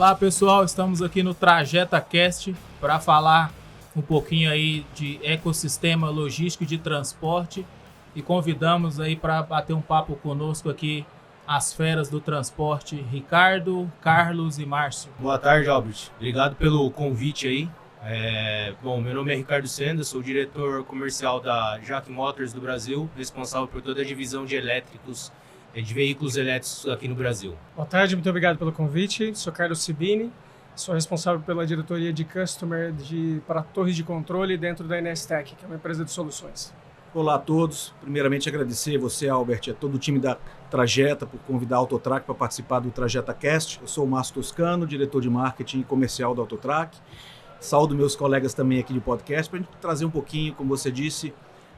Olá pessoal, estamos aqui no TrajetaCast para falar um pouquinho aí de ecossistema logístico de transporte e convidamos aí para bater um papo conosco aqui as feras do transporte, Ricardo, Carlos e Márcio. Boa tarde, Albert. Obrigado pelo convite aí. Meu nome é Ricardo Senda, sou diretor comercial da JAC Motors do Brasil, responsável por toda a divisão de elétricos, de veículos elétricos aqui no Brasil. Boa tarde, muito obrigado pelo convite. Sou Carlos Sibini, sou responsável pela diretoria de Customer para torres de controle dentro da Inestec, que é uma empresa de soluções. Olá a todos. Primeiramente agradecer você, Albert, e a todo o time da Trajeta por convidar a Autotrac para participar do TrajetaCast. Eu sou o Márcio Toscano, diretor de marketing e comercial da Autotrac. Saúdo meus colegas também aqui de podcast para a gente trazer um pouquinho, como você disse,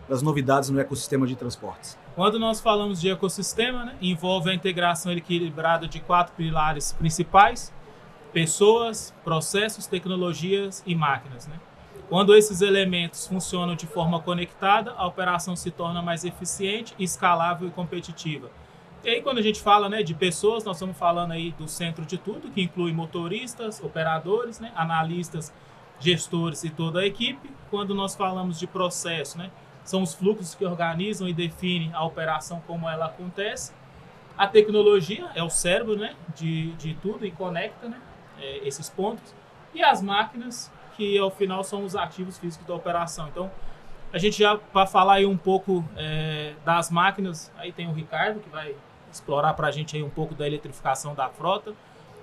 das novidades no ecossistema de transportes. Quando nós falamos de ecossistema, envolve a integração equilibrada de 4 pilares principais: pessoas, processos, tecnologias e máquinas. Quando esses elementos funcionam de forma conectada, a operação se torna mais eficiente, escalável e competitiva. E aí, quando a gente fala de pessoas, nós estamos falando aí do centro de tudo, que inclui motoristas, operadores, analistas, gestores e toda a equipe. Quando nós falamos de processo, são os fluxos que organizam e definem a operação como ela acontece. A tecnologia é o cérebro de tudo e conecta esses pontos. E as máquinas, que ao final são os ativos físicos da operação. Então, a gente já, para falar aí um pouco das máquinas, aí tem o Ricardo, que vai explorar para a gente aí um pouco da eletrificação da frota.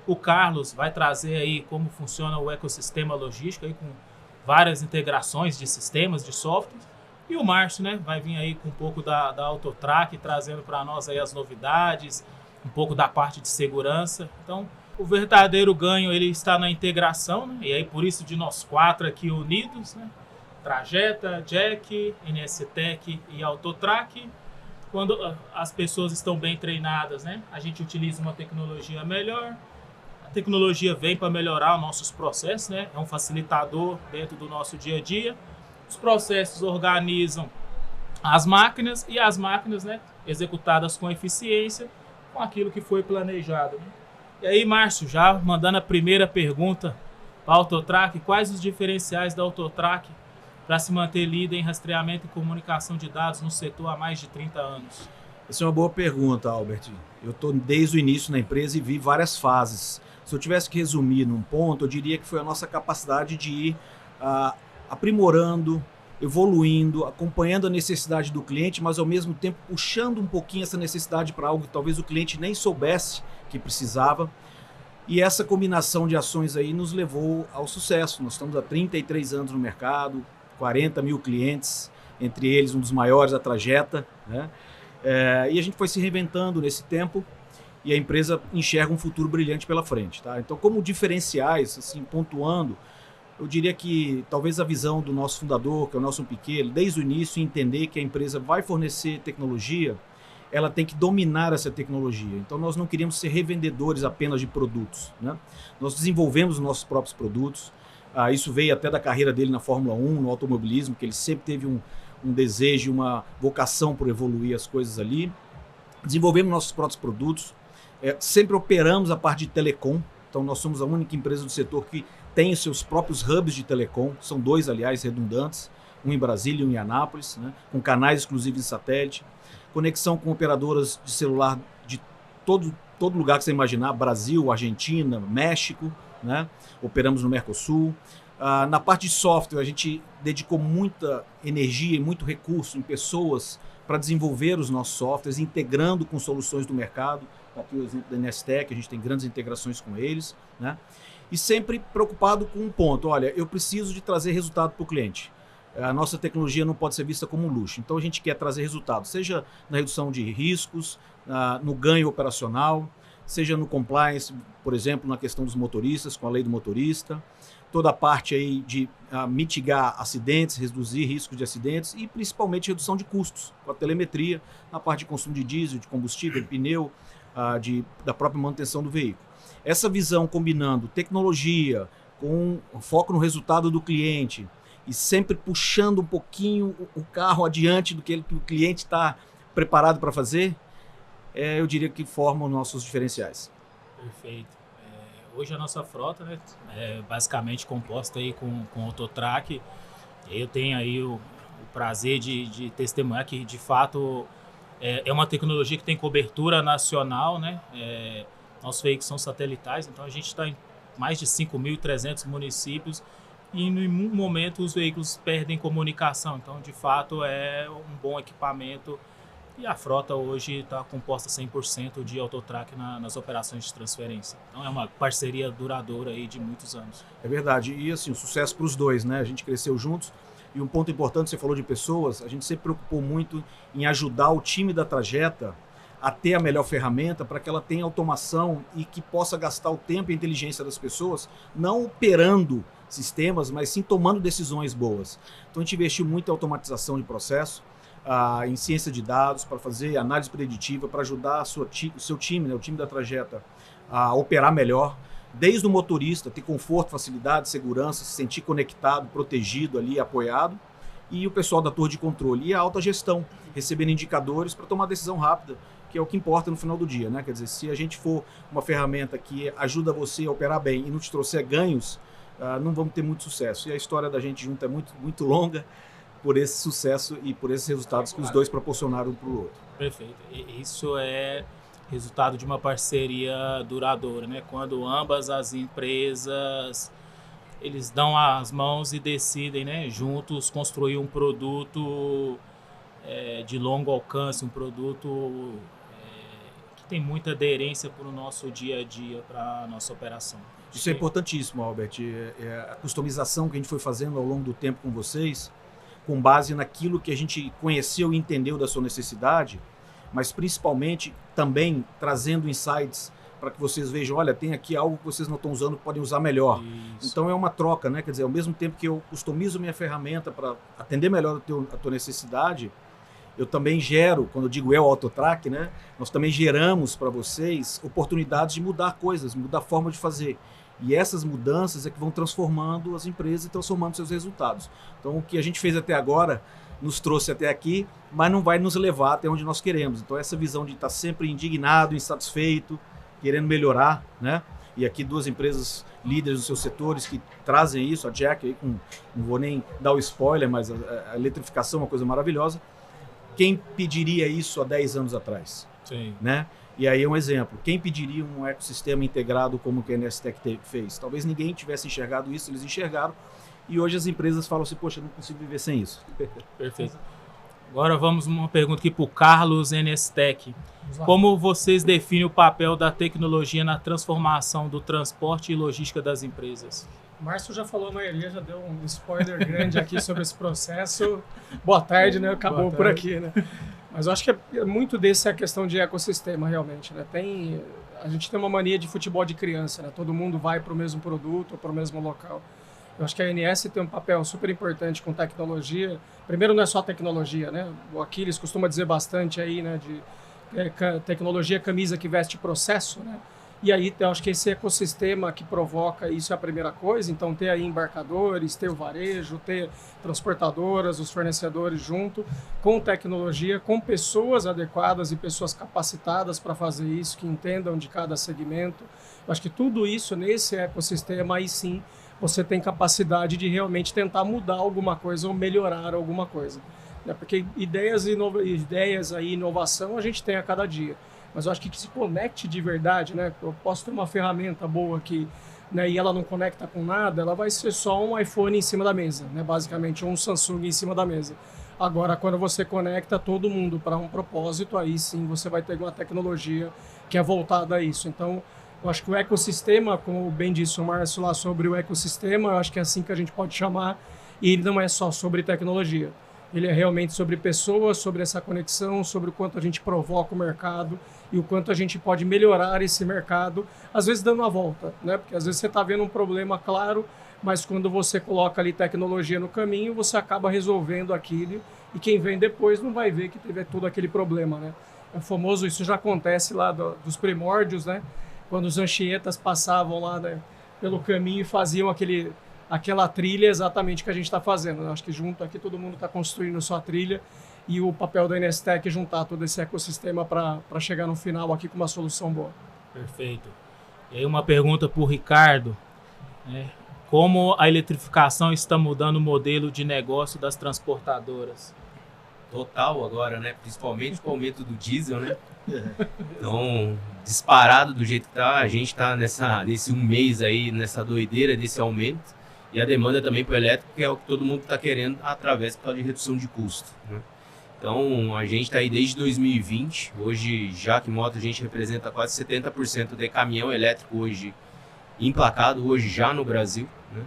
O Carlos vai trazer aí como funciona o ecossistema logístico, aí com várias integrações de sistemas, de softwares. E o Márcio vai vir aí com um pouco da Autotrac, trazendo para nós aí as novidades, um pouco da parte de segurança. Então, o verdadeiro ganho ele está na integração, e aí por isso de nós 4 aqui unidos, Trajeta, Jack, NSTec e Autotrac. Quando as pessoas estão bem treinadas, a gente utiliza uma tecnologia melhor. A tecnologia vem para melhorar os nossos processos, é um facilitador dentro do nosso dia a dia. Os processos organizam as máquinas e as máquinas, executadas com eficiência, com aquilo que foi planejado. E aí, Márcio, já mandando a primeira pergunta para a Autotrac, quais os diferenciais da Autotrac para se manter líder em rastreamento e comunicação de dados no setor há mais de 30 anos? Essa é uma boa pergunta, Albert. Eu estou desde o início na empresa e vi várias fases. Se eu tivesse que resumir num ponto, eu diria que foi a nossa capacidade de ir aprimorando, evoluindo, acompanhando a necessidade do cliente, mas ao mesmo tempo puxando um pouquinho essa necessidade para algo que talvez o cliente nem soubesse que precisava. E essa combinação de ações aí nos levou ao sucesso. Nós estamos há 33 anos no mercado, 40 mil clientes, entre eles um dos maiores, a Trajeta, e a gente foi se reinventando nesse tempo e a empresa enxerga um futuro brilhante pela frente. Então, como diferenciais, assim, pontuando, eu diria que talvez a visão do nosso fundador, que é o Nelson Piquet, desde o início, entender que a empresa vai fornecer tecnologia, ela tem que dominar essa tecnologia. Então, nós não queríamos ser revendedores apenas de produtos. Nós desenvolvemos os nossos próprios produtos. Isso veio até da carreira dele na Fórmula 1, no automobilismo, que ele sempre teve um desejo, uma vocação por evoluir as coisas ali. Desenvolvemos nossos próprios produtos. Sempre operamos a parte de telecom. Então, nós somos a única empresa do setor que tem os seus próprios hubs de telecom. São 2, aliás, redundantes. Um em Brasília e um em Anápolis, com canais exclusivos de satélite. Conexão com operadoras de celular de todo lugar que você imaginar. Brasil, Argentina, México. Operamos no Mercosul. Na parte de software, a gente dedicou muita energia e muito recurso em pessoas para desenvolver os nossos softwares, integrando com soluções do mercado. Aqui o exemplo da Inestec, a gente tem grandes integrações com eles. E sempre preocupado com um ponto: olha, eu preciso de trazer resultado para o cliente. A nossa tecnologia não pode ser vista como um luxo. Então a gente quer trazer resultado, seja na redução de riscos, no ganho operacional, seja no compliance, por exemplo, na questão dos motoristas, com a lei do motorista, toda a parte aí de mitigar acidentes, reduzir riscos de acidentes e principalmente redução de custos, com a telemetria, na parte de consumo de diesel, de combustível, de pneu, da própria manutenção do veículo. Essa visão combinando tecnologia com foco no resultado do cliente e sempre puxando um pouquinho o carro adiante do que o cliente está preparado para fazer, eu diria que formam nossos diferenciais. Perfeito. Hoje a nossa frota, né, é basicamente composta aí com Autotrac. Eu tenho aí o prazer de testemunhar que, de fato, é uma tecnologia que tem cobertura nacional, né? Nossos veículos são satelitais, então a gente está em mais de 5.300 municípios e, em um momento, os veículos perdem comunicação. Então, de fato, é um bom equipamento. E a frota hoje está composta 100% de Autotrac nas operações de transferência. Então é uma parceria duradoura aí de muitos anos. É verdade. E assim, um sucesso para os dois, né? A gente cresceu juntos. E um ponto importante, você falou de pessoas, a gente sempre preocupou muito em ajudar o time da Trajeta a ter a melhor ferramenta para que ela tenha automação e que possa gastar o tempo e a inteligência das pessoas, não operando sistemas, mas sim tomando decisões boas. Então a gente investiu muito em automatização de processo, em ciência de dados, para fazer análise preditiva, para ajudar o seu time, né, o time da Trajeta, a operar melhor, desde o motorista, ter conforto, facilidade, segurança, se sentir conectado, protegido ali, apoiado, e o pessoal da torre de controle, e a alta gestão, recebendo indicadores para tomar decisão rápida, que é o que importa no final do dia, né? Quer dizer, se a gente for uma ferramenta que ajuda você a operar bem e não te trouxer ganhos, não vamos ter muito sucesso. E a história da gente junto é muito, muito longa, por esse sucesso e por esses resultados que os dois proporcionaram um para o outro. Perfeito. Isso é resultado de uma parceria duradoura, né? Quando ambas as empresas eles dão as mãos e decidem, né, juntos construir um produto de longo alcance, um produto que tem muita aderência para o nosso dia a dia, para a nossa operação. Isso é importantíssimo, Albert. A customização que a gente foi fazendo ao longo do tempo com vocês, com base naquilo que a gente conheceu e entendeu da sua necessidade, mas principalmente também trazendo insights para que vocês vejam, olha, tem aqui algo que vocês não estão usando que podem usar melhor. Isso. Então é uma troca, né? Quer dizer, ao mesmo tempo que eu customizo minha ferramenta para atender melhor a tua necessidade, eu também gero, quando eu digo Autotrac, né? Nós também geramos para vocês oportunidades de mudar coisas, mudar a forma de fazer. E essas mudanças é que vão transformando as empresas e transformando seus resultados. Então, o que a gente fez até agora nos trouxe até aqui, mas não vai nos levar até onde nós queremos. Então, essa visão de estar sempre indignado, insatisfeito, querendo melhorar, né? E aqui duas empresas líderes dos seus setores que trazem isso, a Jack, aí não vou nem dar o spoiler, mas a eletrificação é uma coisa maravilhosa. Quem pediria isso há 10 anos atrás? Sim. Né? E aí é um exemplo. Quem pediria um ecossistema integrado como o que a NSTech fez? Talvez ninguém tivesse enxergado isso, eles enxergaram. E hoje as empresas falam assim, poxa, não consigo viver sem isso. Perfeito. Agora vamos uma pergunta aqui para o Carlos NSTech. Como vocês definem o papel da tecnologia na transformação do transporte e logística das empresas? O Márcio já falou a maioria, já deu um spoiler grande aqui sobre esse processo. Boa tarde, né? Acabou por aqui, né? Mas eu acho que muito desse é a questão de ecossistema, realmente, né? A gente tem uma mania de futebol de criança, né? Todo mundo vai para o mesmo produto ou para o mesmo local. Eu acho que a ANS tem um papel super importante com tecnologia. Primeiro, não é só tecnologia, né? O Aquiles costuma dizer bastante aí, né? Tecnologia camisa que veste processo, né? E aí, eu acho que esse ecossistema que provoca isso é a primeira coisa. Então, ter aí embarcadores, ter o varejo, ter transportadoras, os fornecedores junto, com tecnologia, com pessoas adequadas e pessoas capacitadas para fazer isso, que entendam de cada segmento. Eu acho que tudo isso, nesse ecossistema, aí sim, você tem capacidade de realmente tentar mudar alguma coisa ou melhorar alguma coisa. Porque ideias e inovação a gente tem a cada dia. Mas eu acho que se conecte de verdade, né? Eu posso ter uma ferramenta boa aqui, né, e ela não conecta com nada, ela vai ser só um iPhone em cima da mesa, né? Basicamente, ou um Samsung em cima da mesa. Agora, quando você conecta todo mundo para um propósito, aí sim você vai ter uma tecnologia que é voltada a isso. Então, eu acho que o ecossistema, como bem disse o Márcio lá sobre o ecossistema, eu acho que é assim que a gente pode chamar, e ele não é só sobre tecnologia. Ele é realmente sobre pessoas, sobre essa conexão, sobre o quanto a gente provoca o mercado e o quanto a gente pode melhorar esse mercado, às vezes dando a volta, né? Porque às vezes você está vendo um problema claro, mas quando você coloca ali tecnologia no caminho, você acaba resolvendo aquilo e quem vem depois não vai ver que teve todo aquele problema, né? É famoso, isso já acontece lá dos primórdios, né? Quando os anchietas passavam lá, né, pelo caminho e faziam aquela trilha exatamente que a gente está fazendo. Eu acho que junto aqui todo mundo está construindo sua trilha e o papel da NSTech é juntar todo esse ecossistema para chegar no final aqui com uma solução boa. Perfeito. E aí uma pergunta para o Ricardo, né? Como a eletrificação está mudando o modelo de negócio das transportadoras? Total agora, né? Principalmente com o aumento do diesel, né? Então, disparado do jeito que tá, a gente tá nesse um mês aí, nessa doideira desse aumento. E a demanda também para o elétrico, que é o que todo mundo está querendo através de redução de custo, né? Então, a gente está aí desde 2020. Hoje, Jaque Motors, a gente representa quase 70% de caminhão elétrico hoje emplacado, hoje já no Brasil, né?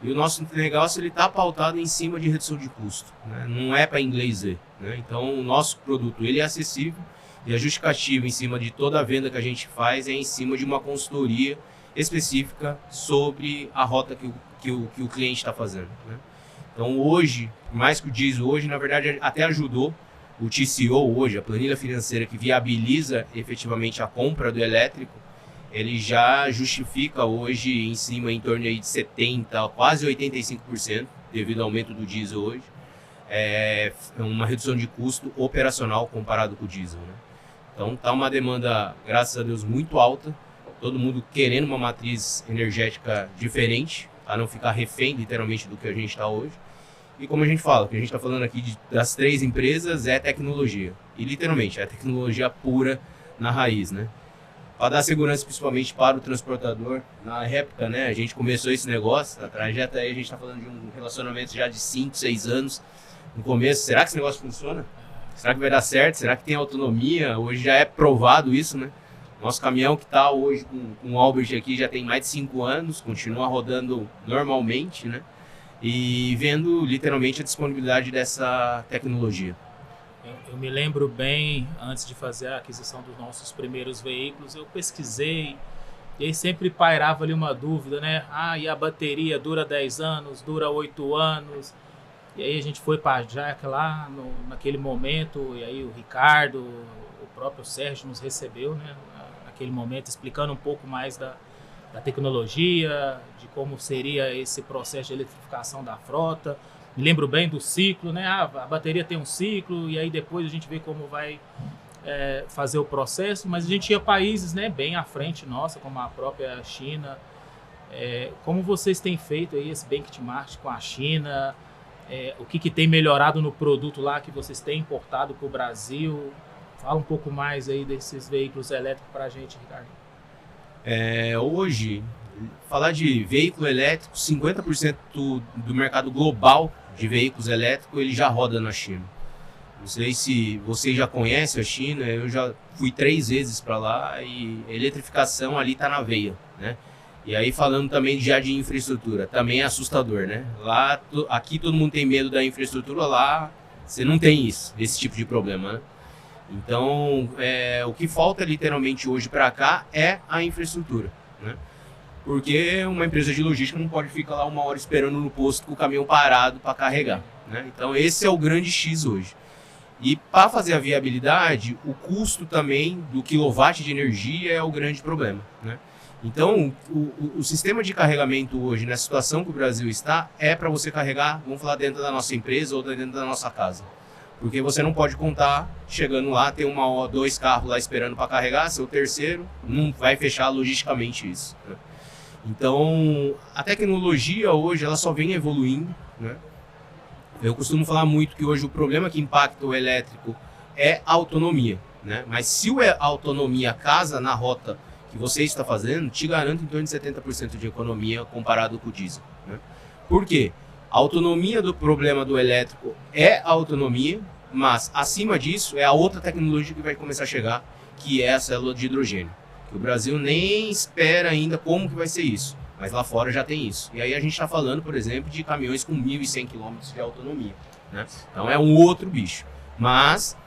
E o nosso negócio está pautado em cima de redução de custo, né? Não é para inglês ver, né? Então, o nosso produto ele é acessível e a justificativa em cima de toda a venda que a gente faz é em cima de uma consultoria específica sobre a rota que o cliente está fazendo, né? Então hoje, mais que o diesel, hoje na verdade até ajudou o TCO hoje, a planilha financeira que viabiliza efetivamente a compra do elétrico, ele já justifica hoje em cima em torno aí de 70%, quase 85%, devido ao aumento do diesel hoje, é uma redução de custo operacional comparado com o diesel, né? Então está uma demanda, graças a Deus, muito alta, todo mundo querendo uma matriz energética diferente, a não ficar refém, literalmente, do que a gente está hoje. E como a gente fala, o que a gente está falando aqui das 3 empresas é tecnologia. E, literalmente, é tecnologia pura na raiz, né? Para dar segurança, principalmente para o transportador. Na época, né, a gente começou esse negócio, a trajetória aí, a gente está falando de um relacionamento já de 5, 6 anos. No começo, será que esse negócio funciona? Será que vai dar certo? Será que tem autonomia? Hoje já é provado isso, né? Nosso caminhão que está hoje com o Albert aqui já tem mais de 5 anos, continua rodando normalmente, né? E vendo literalmente a disponibilidade dessa tecnologia. Eu me lembro bem, antes de fazer a aquisição dos nossos primeiros veículos, eu pesquisei e aí sempre pairava ali uma dúvida, né? E a bateria dura 10 anos, dura 8 anos. E aí a gente foi para a Jaque lá naquele momento, e aí o Ricardo, o próprio Sérgio nos recebeu, né? Naquele momento, explicando um pouco mais da tecnologia, de como seria esse processo de eletrificação da frota. Me lembro bem do ciclo, né? A bateria tem um ciclo e aí depois a gente vê como vai fazer o processo, mas a gente tinha países, né, bem à frente nossa, como a própria China. Como vocês têm feito aí esse benchmark com a China? O que tem melhorado no produto lá que vocês têm importado para o Brasil? Fala um pouco mais aí desses veículos elétricos para a gente, Ricardo. Hoje, falar de veículo elétrico, 50% do mercado global de veículos elétricos ele já roda na China. Não sei se vocês já conhecem a China, eu já fui 3 vezes para lá e a eletrificação ali está na veia, né? E aí falando também já de infraestrutura, também é assustador, né? Aqui todo mundo tem medo da infraestrutura, lá você não tem esse tipo de problema, né? Então, o que falta literalmente hoje para cá é a infraestrutura, né? Porque uma empresa de logística não pode ficar lá 1 hora esperando no posto com o caminhão parado para carregar, né? Então, esse é o grande X hoje. E para fazer a viabilidade, o custo também do quilowatt de energia é o grande problema, né? Então, o sistema de carregamento hoje, na situação que o Brasil está, é para você carregar, vamos falar, dentro da nossa empresa ou dentro da nossa casa. Porque você não pode contar, chegando lá, tem 1 ou 2 carros lá esperando para carregar, seu terceiro, não vai fechar logisticamente isso, né? Então, a tecnologia hoje, ela só vem evoluindo, né? Eu costumo falar muito que hoje o problema que impacta o elétrico é a autonomia, né? Mas se a autonomia casa na rota que você está fazendo, te garanto em torno de 70% de economia comparado com o diesel, né? Por quê? A autonomia do problema do elétrico é a autonomia, mas acima disso é a outra tecnologia que vai começar a chegar, que é a célula de hidrogênio. Que o Brasil nem espera ainda como que vai ser isso, mas lá fora já tem isso. E aí a gente está falando, por exemplo, de caminhões com 1.100 km de autonomia, né? Então é um outro bicho. Mas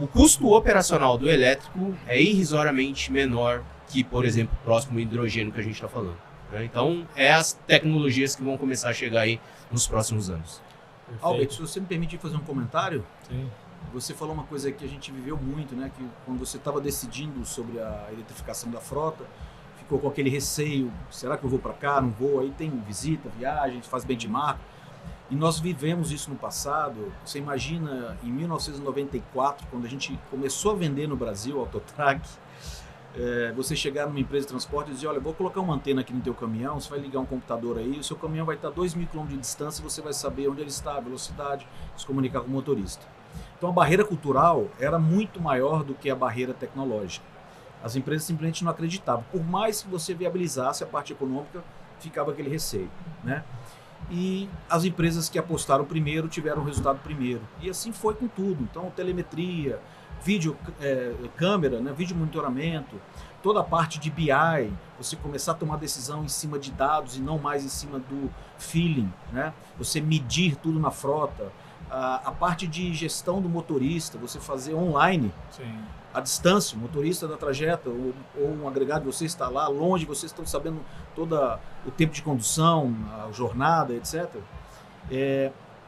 o custo operacional do elétrico é irrisoriamente menor que, por exemplo, o próximo hidrogênio que a gente está falando, né? Então, as tecnologias que vão começar a chegar aí nos próximos anos. Perfeito. Albert, se você me permitir fazer um comentário, Sim. você falou uma coisa que a gente viveu muito, né? Que quando você estava decidindo sobre a eletrificação da frota, ficou com aquele receio, será que eu vou para cá, não vou? Aí tem visita, viagem, faz benchmark. E nós vivemos isso no passado. Você imagina, em 1994, quando a gente começou a vender no Brasil, Autotrac, você chegar numa empresa de transporte e dizer, olha, vou colocar uma antena aqui no teu caminhão, você vai ligar um computador aí, o seu caminhão vai estar a 2.000 km de distância e você vai saber onde ele está, a velocidade, se comunicar com o motorista. Então a barreira cultural era muito maior do que a barreira tecnológica. As empresas simplesmente não acreditavam. Por mais que você viabilizasse a parte econômica, ficava aquele receio, né? E as empresas que apostaram primeiro tiveram o resultado primeiro. E assim foi com tudo. Então, telemetria, vídeo, câmera, né, vídeo monitoramento, toda a parte de BI, você começar a tomar decisão em cima de dados e não mais em cima do feeling, né? Você medir tudo na frota. A parte de gestão do motorista, você fazer online, Sim. a distância, o motorista da trajeta ou um agregado, você está lá longe, vocês estão sabendo todo o tempo de condução, a jornada, etc.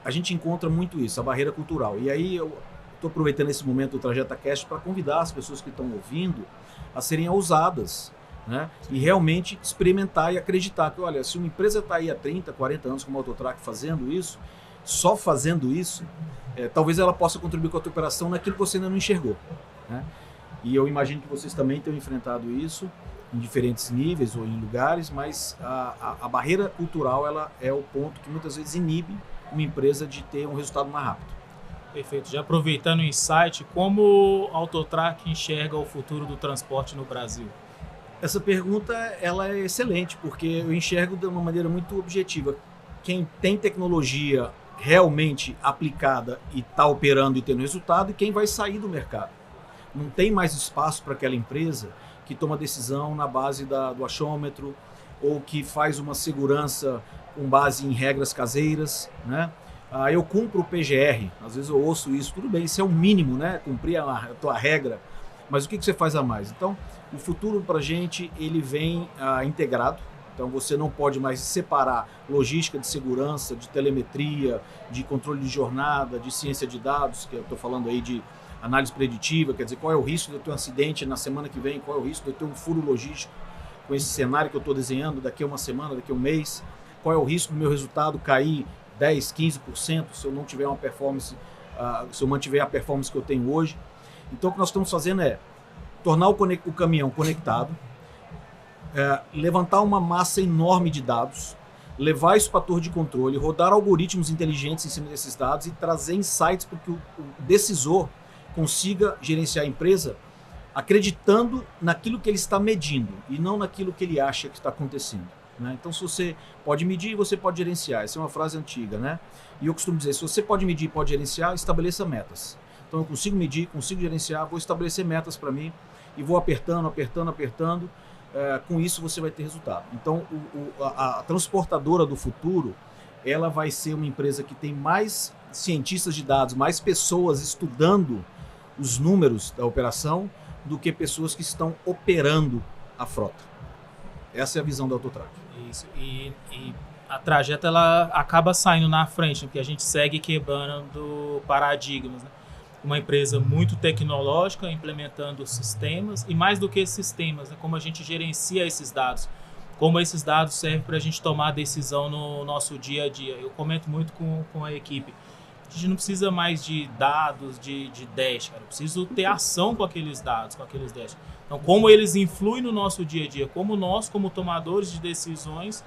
A gente encontra muito isso, a barreira cultural. E aí eu estou aproveitando esse momento do Trajeta Cast para convidar as pessoas que estão ouvindo a serem ousadas, né? E realmente experimentar e acreditar que, olha, se uma empresa está aí há 30, 40 anos como a Autotrac fazendo isso, só fazendo isso, talvez ela possa contribuir com a tua operação naquilo que você ainda não enxergou, né? E eu imagino que vocês também tenham enfrentado isso em diferentes níveis ou em lugares, mas a barreira cultural ela é o ponto que muitas vezes inibe uma empresa de ter um resultado mais rápido. Perfeito. Já aproveitando o insight, como a Autotrac enxerga o futuro do transporte no Brasil? Essa pergunta ela é excelente, porque eu enxergo de uma maneira muito objetiva. Quem tem tecnologia realmente aplicada e está operando e tendo resultado, e quem vai sair do mercado. Não tem mais espaço para aquela empresa que toma decisão na base do achômetro ou que faz uma segurança com base em regras caseiras, né? Eu cumpro o PGR, às vezes eu ouço isso, tudo bem, isso é o mínimo, né? Cumprir a tua regra, mas o que você faz a mais? Então, o futuro para a gente, ele vem integrado. Então você não pode mais separar logística de segurança, de telemetria, de controle de jornada, de ciência de dados, que eu estou falando aí de análise preditiva, quer dizer, qual é o risco de eu ter um acidente na semana que vem, qual é o risco de eu ter um furo logístico com esse cenário que eu estou desenhando daqui a uma semana, daqui a um mês, qual é o risco do meu resultado cair 10, 15% se eu não tiver uma performance, se eu mantiver a performance que eu tenho hoje. Então o que nós estamos fazendo é tornar o caminhão conectado, levantar uma massa enorme de dados, levar isso para a torre de controle, rodar algoritmos inteligentes em cima desses dados e trazer insights para que o decisor consiga gerenciar a empresa acreditando naquilo que ele está medindo e não naquilo que ele acha que está acontecendo, né? Então, se você pode medir, você pode gerenciar. Essa é uma frase antiga, né? E eu costumo dizer, se você pode medir e pode gerenciar, estabeleça metas. Então, eu consigo medir, consigo gerenciar, vou estabelecer metas para mim e vou apertando. Com isso você vai ter resultado. Então a transportadora do futuro, ela vai ser uma empresa que tem mais cientistas de dados, mais pessoas estudando os números da operação do que pessoas que estão operando a frota. Essa é a visão da Autotrac. Isso. E a Trajeta ela acaba saindo na frente, né? Porque a gente segue quebrando paradigmas, né? Uma empresa muito tecnológica, implementando sistemas, e mais do que sistemas, né? Como a gente gerencia esses dados, como esses dados servem para a gente tomar decisão no nosso dia a dia. Eu comento muito com a equipe, a gente não precisa mais de dados, de dash, cara. Eu preciso ter ação com aqueles dados, com aqueles dash. Então, como eles influem no nosso dia a dia, como nós, como tomadores de decisões,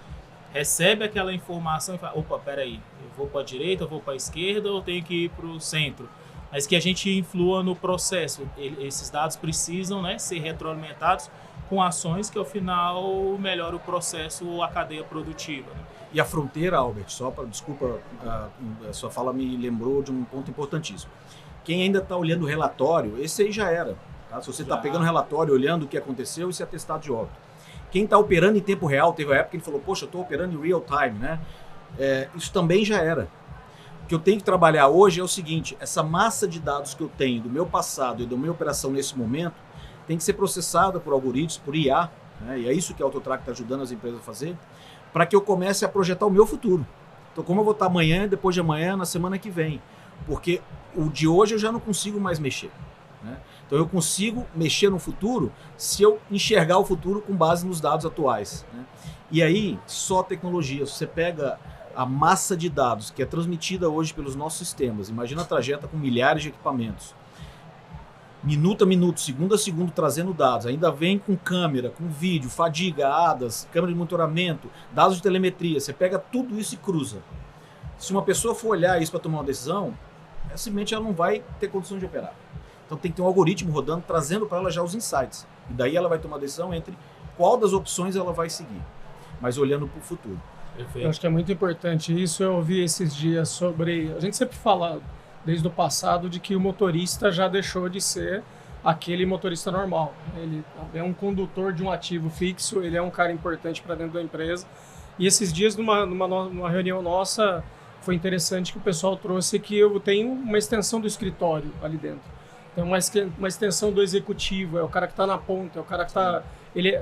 recebe aquela informação e fala, opa, peraí, eu vou para a direita, eu vou para a esquerda, ou eu tenho que ir para o centro? Mas que a gente influa no processo. Esses dados precisam, né, ser retroalimentados com ações que, ao final, melhoram o processo, a cadeia produtiva, né? E a fronteira, Albert, desculpa, a sua fala me lembrou de um ponto importantíssimo. Quem ainda está olhando o relatório, esse aí já era. Tá? Se você está pegando o relatório, olhando o que aconteceu, isso é atestado de óbito. Quem está operando em tempo real, teve uma época que ele falou, poxa, eu estou operando em real time, né? Isso também já era. O que eu tenho que trabalhar hoje é o seguinte, essa massa de dados que eu tenho do meu passado e da minha operação nesse momento tem que ser processada por algoritmos, por IA, né? E é isso que a Autotrac está ajudando as empresas a fazer, para que eu comece a projetar o meu futuro. Então, como eu vou estar amanhã, depois de amanhã, na semana que vem? Porque o de hoje eu já não consigo mais mexer, né? Então, eu consigo mexer no futuro se eu enxergar o futuro com base nos dados atuais, né? E aí, só tecnologia. Se você pega a massa de dados que é transmitida hoje pelos nossos sistemas, imagina a Trajeta com milhares de equipamentos. minuto a minuto, segundo a segundo, trazendo dados, ainda vem com câmera, com vídeo, fadiga, ADAS, câmera de monitoramento, dados de telemetria, você pega tudo isso e cruza. Se uma pessoa for olhar isso para tomar uma decisão, simplesmente ela não vai ter condição de operar. Então tem que ter um algoritmo rodando, trazendo para ela já os insights. E daí ela vai tomar a decisão entre qual das opções ela vai seguir, mas olhando para o futuro. Perfeito. Eu acho que é muito importante isso. Eu ouvi esses dias sobre... A gente sempre fala, desde o passado, de que o motorista já deixou de ser aquele motorista normal. Ele é um condutor de um ativo fixo, ele é um cara importante para dentro da empresa. E esses dias, numa reunião nossa, foi interessante que o pessoal trouxe que eu tenho uma extensão do escritório ali dentro. Tem uma extensão do executivo, é o cara que está na ponta, é o cara que está...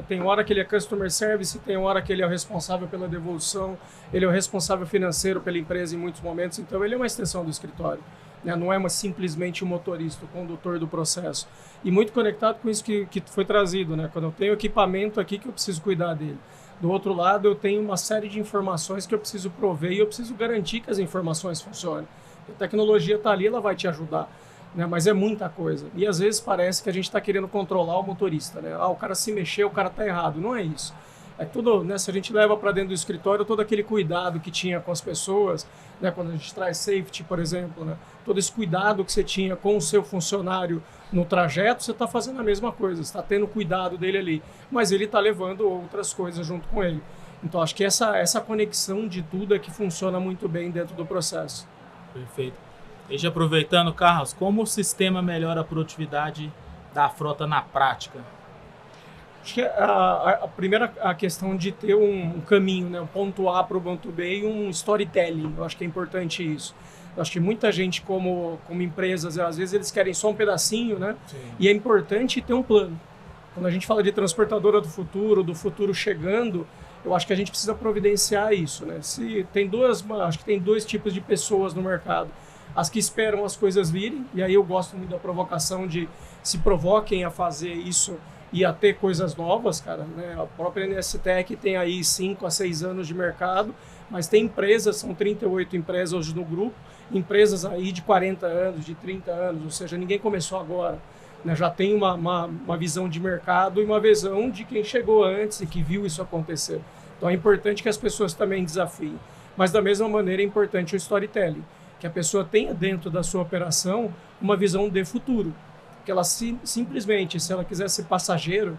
Tem hora que ele é customer service, tem hora que ele é o responsável pela devolução, ele é o responsável financeiro pela empresa em muitos momentos, então ele é uma extensão do escritório, né? Não é simplesmente o motorista, o condutor do processo. E muito conectado com isso que foi trazido, né? Quando eu tenho equipamento aqui que eu preciso cuidar dele. Do outro lado, eu tenho uma série de informações que eu preciso prover e eu preciso garantir que as informações funcionem. A tecnologia está ali, ela vai te ajudar. Né, mas é muita coisa. E às vezes parece que a gente está querendo controlar o motorista. Né? O cara se mexeu, o cara está errado. Não é isso. É tudo, né, se a gente leva para dentro do escritório todo aquele cuidado que tinha com as pessoas, né, quando a gente traz safety, por exemplo, né, todo esse cuidado que você tinha com o seu funcionário no trajeto, você está fazendo a mesma coisa, você está tendo cuidado dele ali. Mas ele está levando outras coisas junto com ele. Então acho que essa conexão de tudo é que funciona muito bem dentro do processo. Perfeito. E já aproveitando, Carlos, como o sistema melhora a produtividade da frota na prática? Acho que a primeira a questão de ter um caminho, né, um ponto A para o ponto B e um storytelling. Eu acho que é importante isso. Eu acho que muita gente, como empresas, às vezes eles querem só um pedacinho, né? Sim. E é importante ter um plano. Quando a gente fala de transportadora do futuro chegando, eu acho que a gente precisa providenciar isso, né? Acho que tem dois tipos de pessoas no mercado. As que esperam as coisas virem, e aí eu gosto muito da provocação de se provoquem a fazer isso e a ter coisas novas, cara, né? A própria NSTEC tem aí 5 a 6 anos de mercado, mas tem empresas, são 38 empresas hoje no grupo, empresas aí de 40 anos, de 30 anos, ou seja, ninguém começou agora, né? Já tem uma visão de mercado e uma visão de quem chegou antes e que viu isso acontecer. Então é importante que as pessoas também desafiem, mas da mesma maneira é importante o storytelling, que a pessoa tenha dentro da sua operação uma visão de futuro. Que ela simplesmente, se ela quiser ser passageiro,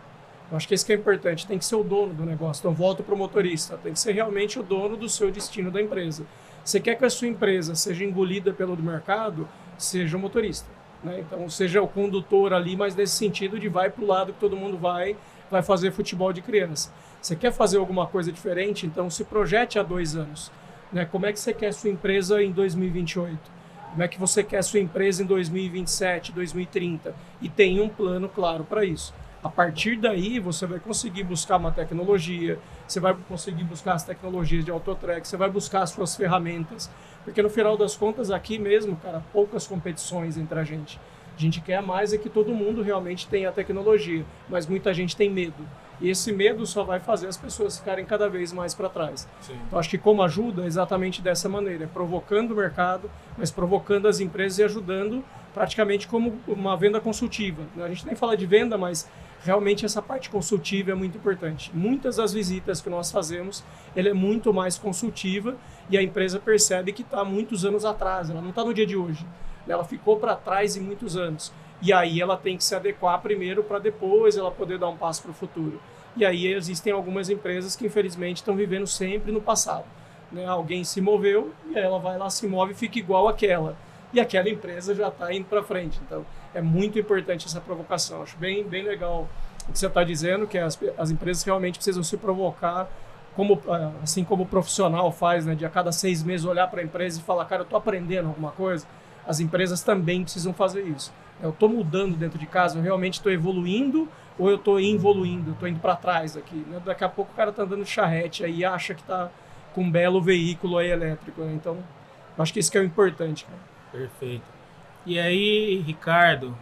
eu acho que isso que é importante, tem que ser o dono do negócio. Então volto para o motorista, tem que ser realmente o dono do seu destino da empresa. Você quer que a sua empresa seja engolida pelo mercado, seja o motorista. Né? Então seja o condutor ali, mas nesse sentido de vai para o lado que todo mundo vai fazer futebol de criança. Você quer fazer alguma coisa diferente, então se projete há 2 anos. Né? Como é que você quer a sua empresa em 2028? Como é que você quer a sua empresa em 2027, 2030? E tem um plano claro para isso. A partir daí, você vai conseguir buscar uma tecnologia, você vai conseguir buscar as tecnologias de autotrack, você vai buscar as suas ferramentas, porque no final das contas, aqui mesmo, cara, poucas competições entre a gente. A gente quer mais é que todo mundo realmente tenha a tecnologia, mas muita gente tem medo. E esse medo só vai fazer as pessoas ficarem cada vez mais para trás. Sim. Então, acho que como ajuda é exatamente dessa maneira, provocando o mercado, mas provocando as empresas e ajudando praticamente como uma venda consultiva. A gente nem fala de venda, mas realmente essa parte consultiva é muito importante. Muitas das visitas que nós fazemos, ela é muito mais consultiva e a empresa percebe que está muitos anos atrás, ela não está no dia de hoje. Ela ficou para trás em muitos anos. E aí ela tem que se adequar primeiro para depois ela poder dar um passo para o futuro. E aí existem algumas empresas que infelizmente estão vivendo sempre no passado. Né? Alguém se moveu e ela vai lá, se move e fica igual àquela. E aquela empresa já está indo para frente. Então é muito importante essa provocação. Acho bem legal o que você está dizendo, que as empresas realmente precisam se provocar, assim como o profissional faz, né? De a cada 6 meses olhar para a empresa e falar, cara, eu estou aprendendo alguma coisa. As empresas também precisam fazer isso. Eu estou mudando dentro de casa, eu realmente estou evoluindo ou eu estou involuindo, eu estou indo para trás aqui. Né? Daqui a pouco o cara está andando de charrete aí e acha que está com um belo veículo aí elétrico. Né? Então, acho que isso que é o importante. Cara. Perfeito. E aí, Ricardo,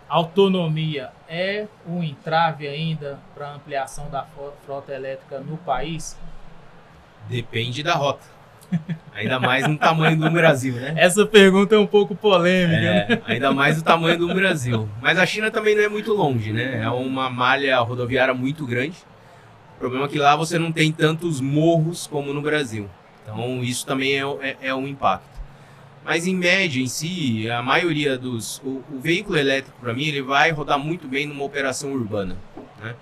autonomia é um entrave ainda para a ampliação da frota elétrica no país? Depende da rota. Ainda mais no tamanho do Brasil, né? Essa pergunta é um pouco polêmica, né? Ainda mais o tamanho do Brasil. Mas a China também não é muito longe, né? É uma malha rodoviária muito grande. O problema é que lá você não tem tantos morros como no Brasil. Então isso também é um impacto. Mas em média, em si, a maioria dos... O veículo elétrico, para mim, ele vai rodar muito bem numa operação urbana, né?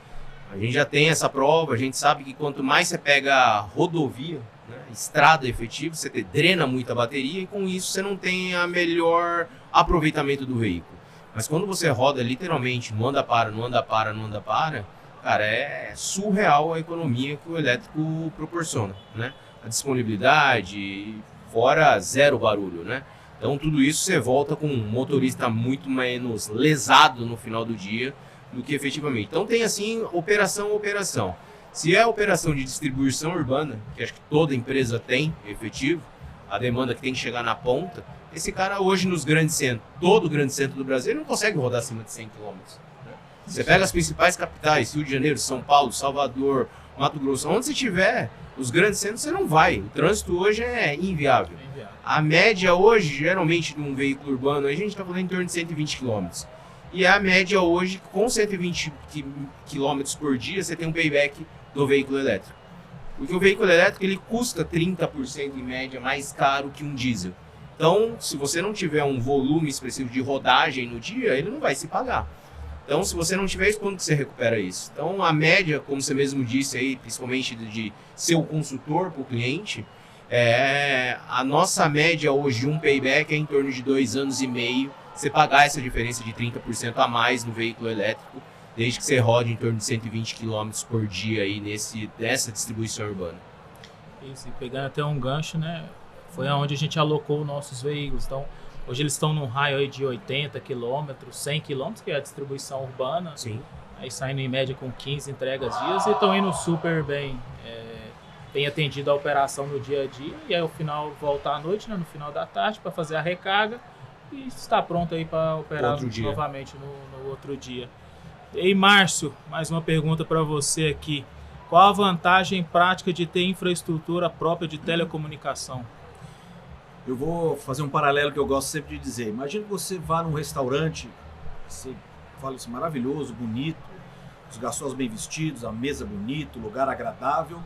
A gente já tem essa prova, a gente sabe que quanto mais você pega rodovia, né, estrada efetiva, você drena muito a bateria e com isso você não tem a melhor aproveitamento do veículo. Mas quando você roda literalmente, não anda para, não anda para, não anda para, cara, é surreal a economia que o elétrico proporciona, né? A disponibilidade, fora zero barulho, né? Então tudo isso você volta com um motorista muito menos lesado no final do dia do que efetivamente. Então tem assim, operação. Se é operação de distribuição urbana, que acho que toda empresa tem, efetivo, a demanda que tem que chegar na ponta, esse cara hoje nos grandes centros, todo grande centro do Brasil, ele não consegue rodar acima de 100 km. Né? Você pega as principais capitais, Rio de Janeiro, São Paulo, Salvador, Mato Grosso, onde você tiver, os grandes centros você não vai. O trânsito hoje é inviável. A média hoje, geralmente, de um veículo urbano, a gente está falando em torno de 120 km. E a média hoje, com 120 km por dia, você tem um payback do veículo elétrico. Porque o veículo elétrico ele custa 30% em média mais caro que um diesel. Então, se você não tiver um volume expressivo de rodagem no dia, ele não vai se pagar. Então, se você não tiver isso, quando você recupera isso? Então, a média, como você mesmo disse aí, principalmente de ser o consultor para o cliente, a nossa média hoje de um payback é em torno de 2 anos e meio, você pagar essa diferença de 30% a mais no veículo elétrico, desde que você rode em torno de 120 km por dia aí nessa distribuição urbana. Isso, e pegando até um gancho, né? Foi onde a gente alocou nossos veículos. Então, hoje eles estão num raio aí de 80 km, 100 km, que é a distribuição urbana. Sim. Aí saindo em média com 15 entregas dias e estão indo super bem. Tem atendido a operação no dia a dia e aí ao final voltar à noite, né, no final da tarde, para fazer a recarga e está pronto aí para operar novamente no outro dia. E Márcio, mais uma pergunta para você aqui. Qual a vantagem prática de ter infraestrutura própria de telecomunicação? Eu vou fazer um paralelo que eu gosto sempre de dizer. Imagina que você vá num restaurante, você fala isso, maravilhoso, bonito, os garçons bem vestidos, a mesa bonita, o lugar agradável,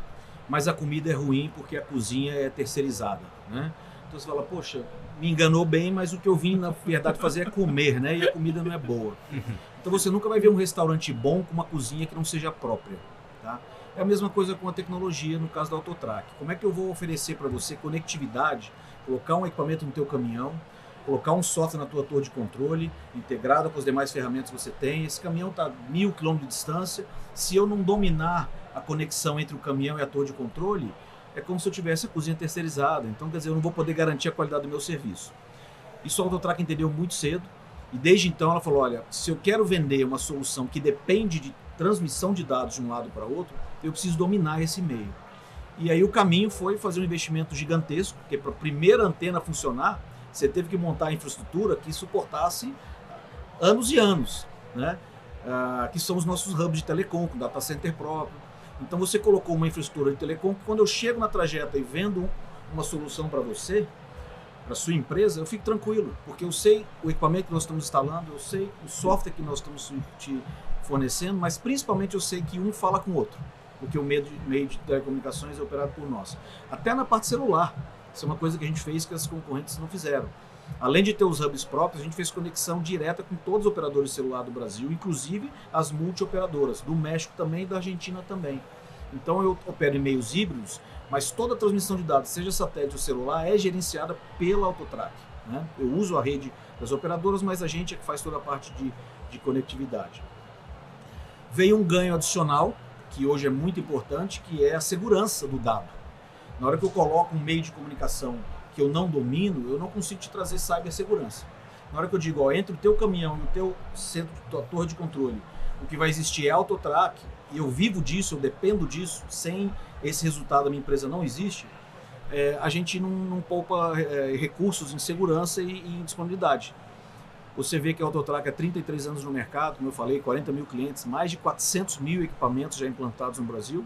mas a comida é ruim porque a cozinha é terceirizada, né? Então você fala, poxa, me enganou bem, mas o que eu vim na verdade fazer é comer, né? E a comida não é boa. Então você nunca vai ver um restaurante bom com uma cozinha que não seja própria, tá? É a mesma coisa com a tecnologia no caso da Autotrac. Como é que eu vou oferecer para você conectividade, colocar um equipamento no teu caminhão, colocar um software na tua torre de controle, integrado com as demais ferramentas que você tem. Esse caminhão está a 1.000 km de distância. Se eu não dominar a conexão entre o caminhão e a torre de controle, é como se eu tivesse a cozinha terceirizada. Então, quer dizer, eu não vou poder garantir a qualidade do meu serviço. Isso a Autotrac entendeu muito cedo. E desde então ela falou, olha, se eu quero vender uma solução que depende de transmissão de dados de um lado para outro, eu preciso dominar esse meio. E aí o caminho foi fazer um investimento gigantesco, porque para a primeira antena funcionar, você teve que montar a infraestrutura que suportasse anos e anos, né? Que são os nossos hubs de telecom, com data center próprio. Então você colocou uma infraestrutura de telecom que quando eu chego na trajeta e vendo uma solução para você, para sua empresa, eu fico tranquilo, porque eu sei o equipamento que nós estamos instalando, eu sei o software que nós estamos te fornecendo, mas principalmente eu sei que um fala com o outro, porque o meio de telecomunicações é operado por nós. Até na parte celular, isso é uma coisa que a gente fez que as concorrentes não fizeram. Além de ter os hubs próprios, a gente fez conexão direta com todos os operadores de celular do Brasil, inclusive as multioperadoras, do México também e da Argentina também. Então eu opero em meios híbridos, mas toda a transmissão de dados, seja satélite ou celular, é gerenciada pela Autotrac, né? Eu uso a rede das operadoras, mas a gente é que faz toda a parte de conectividade. Veio um ganho adicional, que hoje é muito importante, que é a segurança do dado. Na hora que eu coloco um meio de comunicação que eu não domino, eu não consigo te trazer cibersegurança. Na hora que eu digo, ó, entre o teu caminhão e o teu centro, tua torre de controle, o que vai existir é a Autotrac, e eu vivo disso, eu dependo disso, sem esse resultado a minha empresa não existe, a gente não poupa recursos em segurança e em disponibilidade. Você vê que a Autotrac há 33 anos no mercado, como eu falei, 40 mil clientes, mais de 400 mil equipamentos já implantados no Brasil.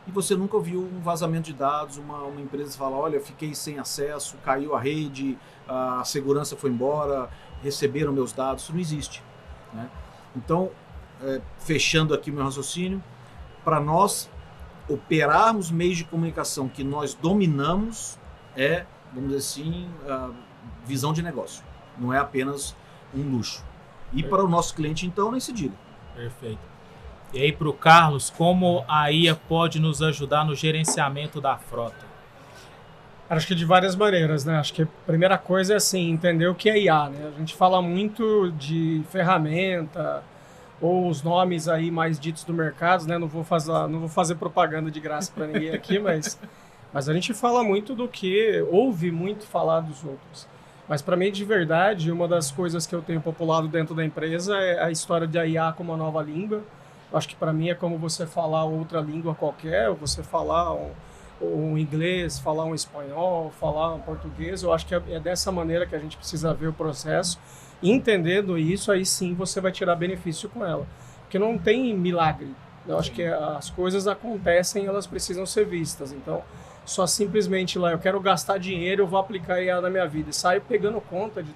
e você nunca viu um vazamento de dados, uma empresa fala, olha, fiquei sem acesso, caiu a rede, a segurança foi embora, receberam meus dados, isso não existe, né? Então, fechando aqui meu raciocínio, para nós operarmos meios de comunicação que nós dominamos vamos dizer assim, visão de negócio, não é apenas um luxo. E para o nosso cliente, então, nem se diga. Perfeito. E aí, para o Carlos, como a IA pode nos ajudar no gerenciamento da frota? Acho que de várias maneiras, né? Acho que a primeira coisa é assim, entender o que é IA, né? A gente fala muito de ferramenta ou os nomes aí mais ditos do mercado, né? Não vou fazer propaganda de graça para ninguém aqui, mas a gente fala muito do que ouve muito falar dos outros. Mas para mim, de verdade, uma das coisas que eu tenho populado dentro da empresa é a história de IA como uma nova língua. Eu acho que para mim é como você falar outra língua qualquer, ou você falar um inglês, falar um espanhol, falar um português. Eu acho que é dessa maneira que a gente precisa ver o processo. Entendendo isso, aí sim você vai tirar benefício com ela. Porque não tem milagre. Eu acho que as coisas acontecem, elas precisam ser vistas. Então, só simplesmente lá, eu quero gastar dinheiro, eu vou aplicar IA na minha vida. E saio pegando conta de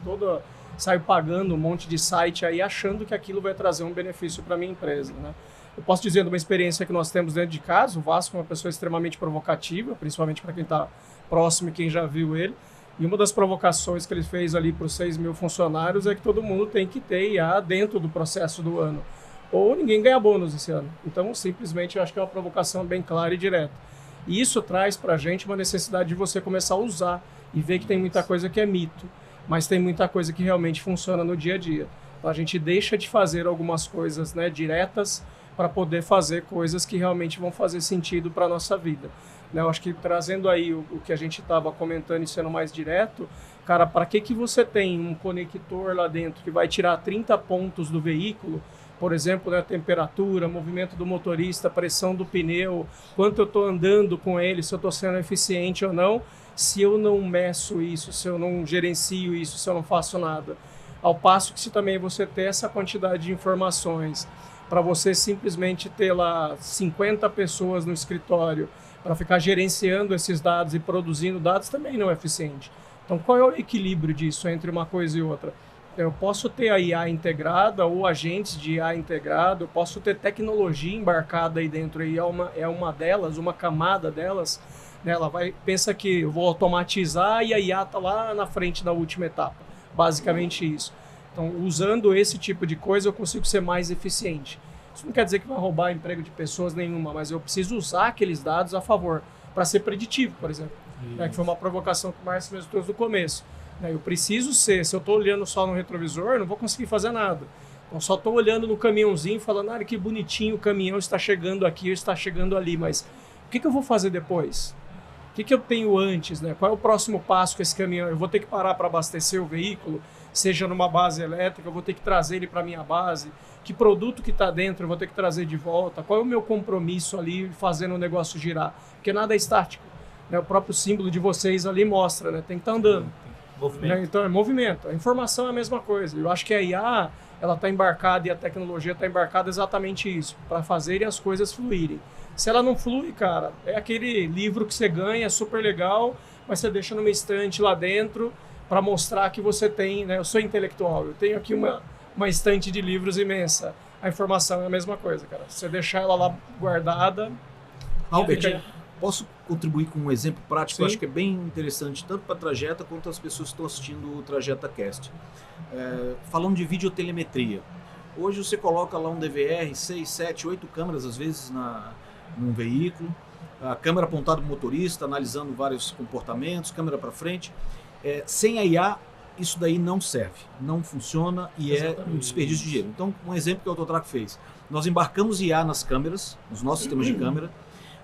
saio pagando um monte de site aí, achando que aquilo vai trazer um benefício para a minha empresa, né? Eu posso dizer de uma experiência que nós temos dentro de casa, o Vasco é uma pessoa extremamente provocativa, principalmente para quem está próximo e quem já viu ele. E uma das provocações que ele fez ali para os 6 mil funcionários é que todo mundo tem que ter IA dentro do processo do ano. Ou ninguém ganha bônus esse ano. Então, simplesmente, eu acho que é uma provocação bem clara e direta. E isso traz para a gente uma necessidade de você começar a usar e ver que tem muita coisa que é mito, mas tem muita coisa que realmente funciona no dia a dia. Então, a gente deixa de fazer algumas coisas, né, diretas para poder fazer coisas que realmente vão fazer sentido para a nossa vida. Eu acho que trazendo aí o que a gente estava comentando e sendo mais direto, cara, para que você tem um conector lá dentro que vai tirar 30 pontos do veículo, por exemplo, né, temperatura, movimento do motorista, pressão do pneu, quanto eu estou andando com ele, se eu estou sendo eficiente ou não, se eu não meço isso, se eu não gerencio isso, se eu não faço nada. Ao passo que se também você ter essa quantidade de informações, para você simplesmente ter lá 50 pessoas no escritório, para ficar gerenciando esses dados e produzindo dados, também não é eficiente. Então, qual é o equilíbrio disso entre uma coisa e outra? Eu posso ter a IA integrada ou agentes de IA integrado, eu posso ter tecnologia embarcada aí dentro, e é uma delas, uma camada delas, né? Pensa que eu vou automatizar e a IA está lá na frente da última etapa, basicamente isso. Então, usando esse tipo de coisa, eu consigo ser mais eficiente. Isso não quer dizer que vai roubar emprego de pessoas nenhuma, mas eu preciso usar aqueles dados a favor, para ser preditivo, por exemplo. Né, que foi uma provocação que o Márcio mesmo trouxe no começo. Né, eu preciso se eu estou olhando só no retrovisor, não vou conseguir fazer nada. Então, só estou olhando no caminhãozinho, falando, que bonitinho o caminhão está chegando aqui ou está chegando ali, mas o que eu vou fazer depois? O que eu tenho antes? Né? Qual é o próximo passo com esse caminhão? Eu vou ter que parar para abastecer o veículo, seja numa base elétrica, eu vou ter que trazer ele para a minha base. Que produto que está dentro eu vou ter que trazer de volta? Qual é o meu compromisso ali fazendo o negócio girar? Porque nada é estático. Né? O próprio símbolo de vocês ali mostra, né? Tem que estar andando. Movimento. Né? Então é movimento. A informação é a mesma coisa. Eu acho que a IA ela está embarcada e a tecnologia está embarcada exatamente isso, para fazerem as coisas fluírem. Se ela não flui, cara, é aquele livro que você ganha, é super legal, mas você deixa numa estante lá dentro para mostrar que você tem, né? Eu sou intelectual, eu tenho aqui uma estante de livros imensa. A informação é a mesma coisa, cara. Se você deixar ela lá guardada... Albert, posso contribuir com um exemplo prático? Sim. Eu acho que é bem interessante, tanto para a Trajeta quanto as pessoas que estão assistindo o Trajeta Cast. Falando de videotelemetria. Hoje você coloca lá um DVR, 6, 7, 8 câmeras, às vezes, num veículo. A câmera apontada para o motorista, analisando vários comportamentos, câmera para frente. Sem a IA, isso daí não serve, não funciona e é um desperdício de dinheiro. Então, um exemplo que o Autotrac fez. Nós embarcamos IA nas câmeras, nos nossos sistemas de câmera,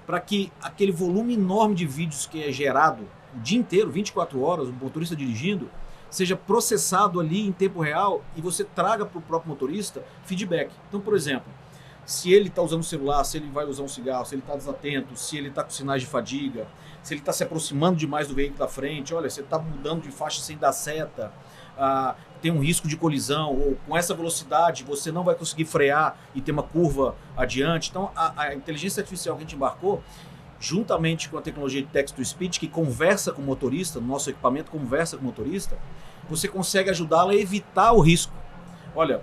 para que aquele volume enorme de vídeos que é gerado o dia inteiro, 24 horas, o motorista dirigindo, seja processado ali em tempo real e você traga para o próprio motorista feedback. Então, por exemplo, se ele está usando o celular, se ele vai usar um cigarro, se ele está desatento, se ele está com sinais de fadiga, se ele está se aproximando demais do veículo da frente, olha, você está mudando de faixa sem dar seta, tem um risco de colisão, ou com essa velocidade você não vai conseguir frear e ter uma curva adiante. Então, a inteligência artificial que a gente embarcou, juntamente com a tecnologia de text-to-speech, que conversa com o motorista, no nosso equipamento conversa com o motorista, você consegue ajudá-lo a evitar o risco. Olha,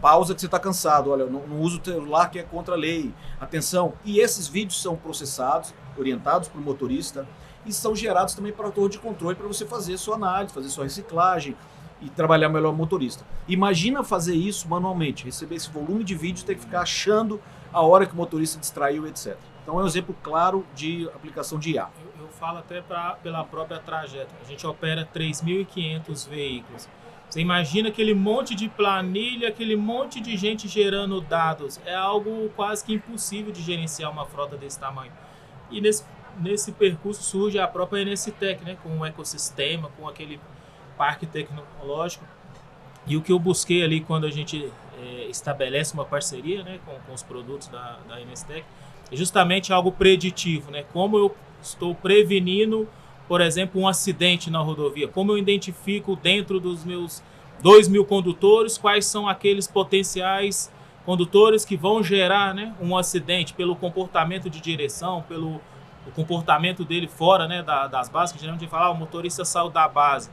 pausa que você está cansado, olha, não usa o celular que é contra a lei, atenção. E esses vídeos são processados, orientados para o motorista e são gerados também para a torre de controle para você fazer sua análise, fazer sua reciclagem e trabalhar melhor o motorista. Imagina fazer isso manualmente, receber esse volume de vídeos, ter que ficar achando a hora que o motorista distraiu, etc. Então é um exemplo claro de aplicação de IA. Eu falo até pela própria trajetória. A gente opera 3.500 veículos. Você imagina aquele monte de planilha, aquele monte de gente gerando dados. É algo quase que impossível de gerenciar uma frota desse tamanho. E nesse percurso surge a própria NSTech, né? Com o ecossistema, com aquele parque tecnológico. E o que eu busquei ali quando a gente estabelece uma parceria, né, com os produtos da NSTech, é justamente algo preditivo, né? Como eu estou prevenindo, por exemplo, um acidente na rodovia, como eu identifico dentro dos meus 2.000 condutores quais são aqueles potenciais condutores que vão gerar, né, um acidente pelo comportamento de direção, pelo o comportamento dele fora, né, das bases, que geralmente a gente fala, o motorista saiu da base.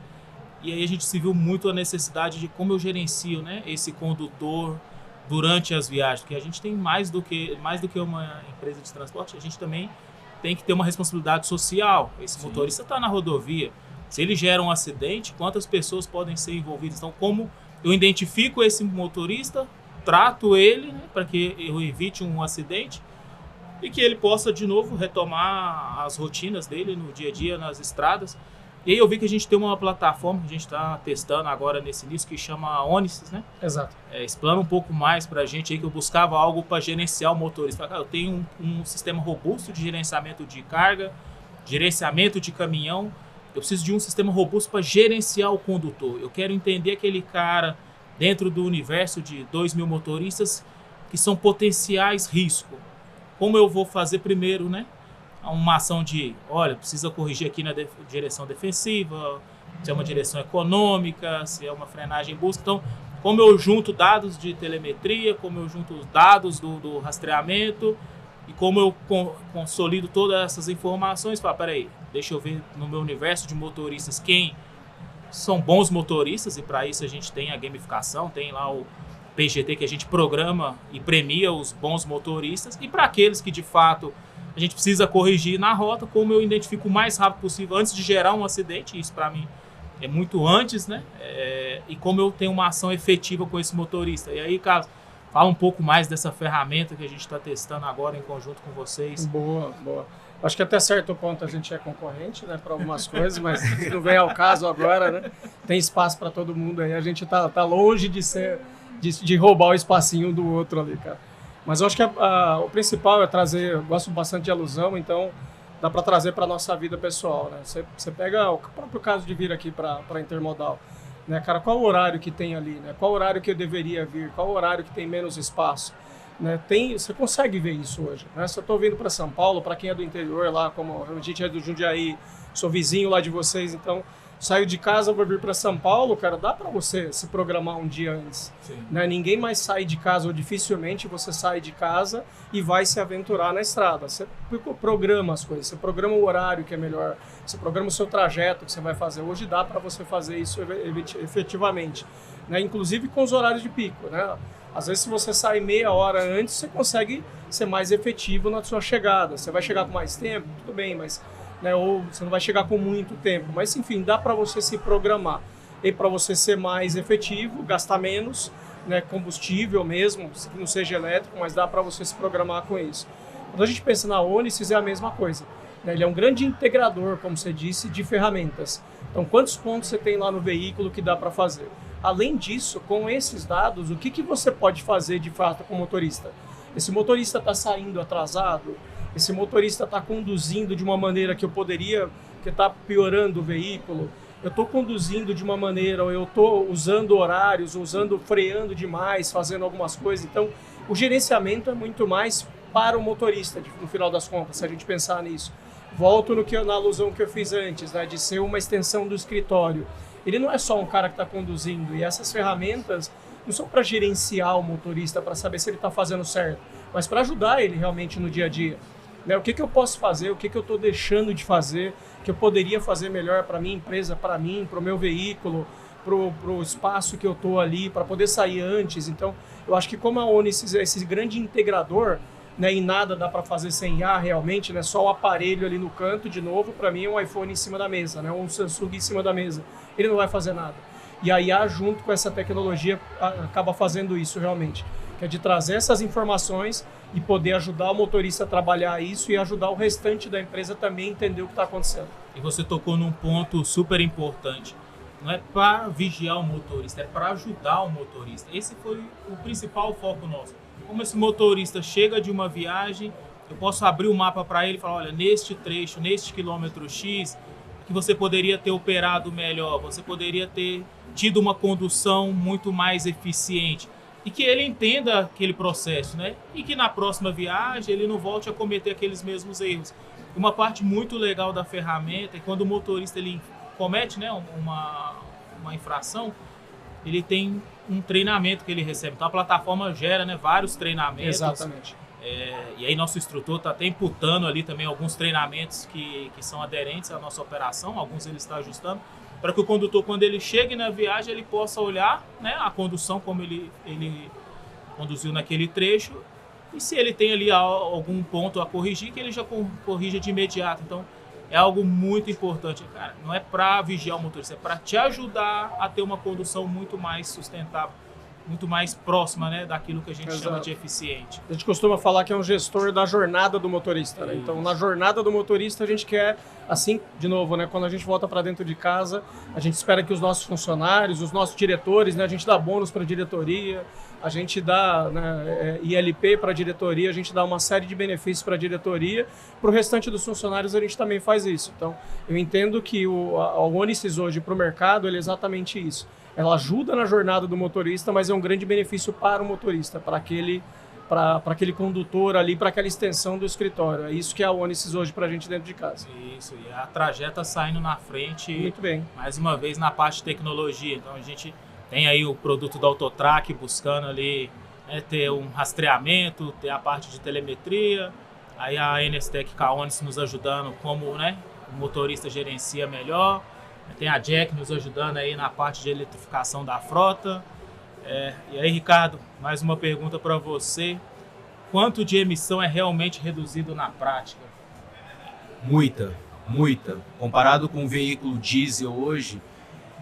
E aí a gente se viu muito a necessidade de como eu gerencio, né, esse condutor durante as viagens, porque a gente tem mais do que uma empresa de transporte, a gente também tem que ter uma responsabilidade social. Esse Sim. motorista está na rodovia, se ele gera um acidente, quantas pessoas podem ser envolvidas? Então, como eu identifico esse motorista, trato ele, né, para que eu evite um acidente e que ele possa de novo retomar as rotinas dele no dia a dia, nas estradas. E aí eu vi que a gente tem uma plataforma que a gente está testando agora nesse início que chama Onisys, né? Exato. Explana um pouco mais para a gente aí, que eu buscava algo para gerenciar o motorista. Cara, eu tenho um sistema robusto de gerenciamento de carga, gerenciamento de caminhão. Eu preciso de um sistema robusto para gerenciar o condutor. Eu quero entender aquele cara dentro do universo de 2.000 motoristas que são potenciais riscos. Como eu vou fazer primeiro, né? Uma ação de, olha, precisa corrigir aqui na direção defensiva, se é uma direção econômica, se é uma frenagem em busca. Então, como eu junto dados de telemetria, como eu junto os dados do rastreamento e como eu consolido todas essas informações, falo, peraí, deixa eu ver no meu universo de motoristas quem são bons motoristas, e para isso a gente tem a gamificação, tem lá o PGT que a gente programa e premia os bons motoristas, e para aqueles que de fato a gente precisa corrigir na rota, como eu identifico o mais rápido possível antes de gerar um acidente, isso para mim é muito antes, né? E como eu tenho uma ação efetiva com esse motorista. E aí, Carlos, fala um pouco mais dessa ferramenta que a gente está testando agora em conjunto com vocês. Boa, boa. Acho que até certo ponto a gente é concorrente, né, para algumas coisas, mas não vem ao caso agora, né? Tem espaço para todo mundo aí. A gente tá longe de roubar o espacinho do outro ali, cara. Mas eu acho que o principal é trazer, eu gosto bastante de alusão, então dá para trazer para a nossa vida pessoal, né? Você pega o próprio caso de vir aqui para Intermodal, né, cara, qual o horário que tem ali, né? Qual o horário que eu deveria vir, qual o horário que tem menos espaço, né? Você consegue ver isso hoje, né? Se eu estou vindo para São Paulo, para quem é do interior lá, como a gente é do Jundiaí, sou vizinho lá de vocês, então saio de casa, vou vir para São Paulo, cara, dá para você se programar um dia antes. Né? Ninguém mais sai de casa, ou dificilmente você sai de casa e vai se aventurar na estrada. Você programa as coisas, você programa o horário que é melhor, você programa o seu trajeto que você vai fazer. Hoje dá para você fazer isso efetivamente, né? Inclusive com os horários de pico, né? Às vezes, se você sai meia hora antes, você consegue ser mais efetivo na sua chegada. Você vai chegar com mais tempo, tudo bem, mas né, ou você não vai chegar com muito tempo, mas enfim, dá para você se programar e para você ser mais efetivo, gastar menos, né, combustível mesmo, que não seja elétrico, mas dá para você se programar com isso. Quando a gente pensa na Onisys, é a mesma coisa, né? Ele é um grande integrador, como você disse, de ferramentas. Então, quantos pontos você tem lá no veículo que dá para fazer? Além disso, com esses dados, o que você pode fazer de fato com o motorista? Esse motorista está saindo atrasado? Esse motorista está conduzindo de uma maneira que eu poderia, que está piorando o veículo? Eu estou conduzindo de uma maneira, ou eu estou usando horários, freando demais, fazendo algumas coisas. Então, o gerenciamento é muito mais para o motorista, no final das contas, se a gente pensar nisso. Volto na alusão que eu fiz antes, né, de ser uma extensão do escritório. Ele não é só um cara que está conduzindo, e essas ferramentas não são para gerenciar o motorista, para saber se ele está fazendo certo, mas para ajudar ele realmente no dia a dia. né? O que eu posso fazer, o que eu estou deixando de fazer, que eu poderia fazer melhor para minha empresa, para mim, para o meu veículo, para o espaço que eu estou ali, para poder sair antes. Então, eu acho que como a Onisys é esse grande integrador, né, e nada dá para fazer sem IA realmente, né, só o aparelho ali no canto, de novo, para mim é um iPhone em cima da mesa, né, um Samsung em cima da mesa. Ele não vai fazer nada. E a IA, junto com essa tecnologia, acaba fazendo isso realmente, que é de trazer essas informações e poder ajudar o motorista a trabalhar isso e ajudar o restante da empresa também a entender o que está acontecendo. E você tocou num ponto super importante. Não é para vigiar o motorista, é para ajudar o motorista. Esse foi o principal foco nosso. Como esse motorista chega de uma viagem, eu posso abrir o mapa para ele e falar, olha, neste trecho, neste quilômetro X, que você poderia ter operado melhor, você poderia ter tido uma condução muito mais eficiente. E que ele entenda aquele processo, né? E que na próxima viagem ele não volte a cometer aqueles mesmos erros. Uma parte muito legal da ferramenta é quando o motorista ele comete, né, uma infração, ele tem um treinamento que ele recebe. Então a plataforma gera, né, vários treinamentos. Exatamente. E aí nosso instrutor está até imputando ali também alguns treinamentos que são aderentes à nossa operação, alguns ele está ajustando, para que o condutor, quando ele chegue na viagem, ele possa olhar, né, a condução como ele conduziu naquele trecho, e se ele tem ali algum ponto a corrigir, que ele já corrija de imediato. Então é algo muito importante, cara. Não é para vigiar o motorista, é para te ajudar a ter uma condução muito mais sustentável, muito mais próxima, né, daquilo que a gente chama de eficiente. A gente costuma falar que é um gestor da jornada do motorista, né? Então, na jornada do motorista, a gente quer, assim, de novo, né, quando a gente volta para dentro de casa, a gente espera que os nossos funcionários, os nossos diretores, né, a gente dá bônus para a diretoria, a gente dá, né, ILP para a diretoria, a gente dá uma série de benefícios para a diretoria, para o restante dos funcionários a gente também faz isso. Então, eu entendo que a Onisys hoje para o mercado ele é exatamente isso. Ela ajuda na jornada do motorista, mas é um grande benefício para o motorista, para aquele condutor ali, para aquela extensão do escritório. É isso que é a Onisys hoje para a gente dentro de casa. Isso, e a Trajeta saindo na frente, muito bem, mais uma vez na parte de tecnologia. Então a gente tem aí o produto da Autotrac buscando ali, né, ter um rastreamento, ter a parte de telemetria, aí a NSTEC com a Onisys nos ajudando como, né, o motorista gerencia melhor. Tem a Jack nos ajudando aí na parte de eletrificação da frota. E aí, Ricardo, mais uma pergunta para você. Quanto de emissão é realmente reduzido na prática? Muita. Comparado com o veículo diesel hoje,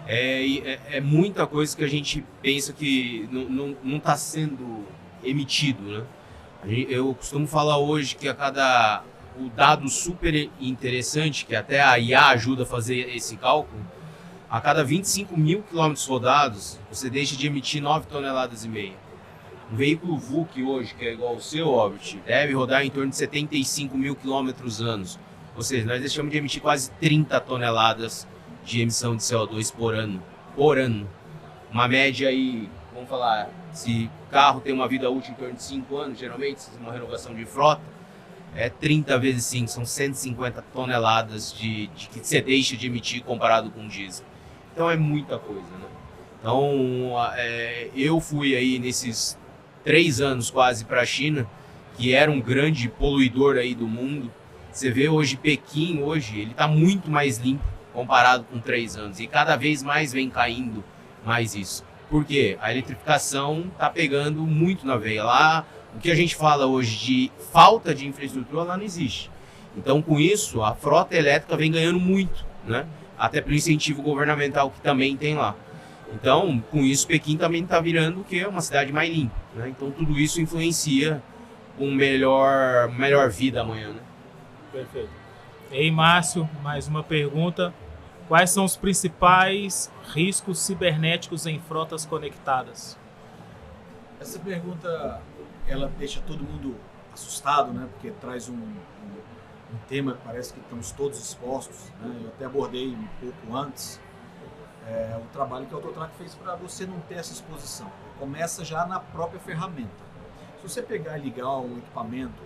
é muita coisa que a gente pensa que não está sendo emitido, né? Eu costumo falar hoje que o dado super interessante, que até a IA ajuda a fazer esse cálculo, a cada 25 mil quilômetros rodados, você deixa de emitir 9,5 toneladas. Um veículo VUC hoje, que é igual ao seu, Robert, deve rodar em torno de 75 mil quilômetros anos. Ou seja, nós deixamos de emitir quase 30 toneladas de emissão de CO2 por ano. Uma média aí, vamos falar, se o carro tem uma vida útil em torno de 5 anos, geralmente, se uma renovação de frota, 30 vezes 5, são 150 toneladas que você deixa de emitir comparado com o diesel. Então é muita coisa, né? Então eu fui aí nesses 3 anos quase para a China, que era um grande poluidor aí do mundo. Você vê hoje Pequim, ele está muito mais limpo comparado com 3 anos. E cada vez mais vem caindo mais isso. Por quê? A eletrificação está pegando muito na veia. Lá, o que a gente fala hoje de falta de infraestrutura, lá não existe. Então, com isso, a frota elétrica vem ganhando muito, né? Até pelo incentivo governamental que também tem lá. Então, com isso, Pequim também está virando o que é uma cidade mais limpa, né? Então, tudo isso influencia uma melhor vida amanhã, né? Perfeito. E aí, Márcio, mais uma pergunta. Quais são os principais riscos cibernéticos em frotas conectadas? Essa pergunta, ela deixa todo mundo assustado, né? Porque traz um tema que parece que estamos todos expostos, né? Eu até abordei um pouco antes o trabalho que a Autotrac fez para você não ter essa exposição. Começa já na própria ferramenta. Se você pegar e ligar um equipamento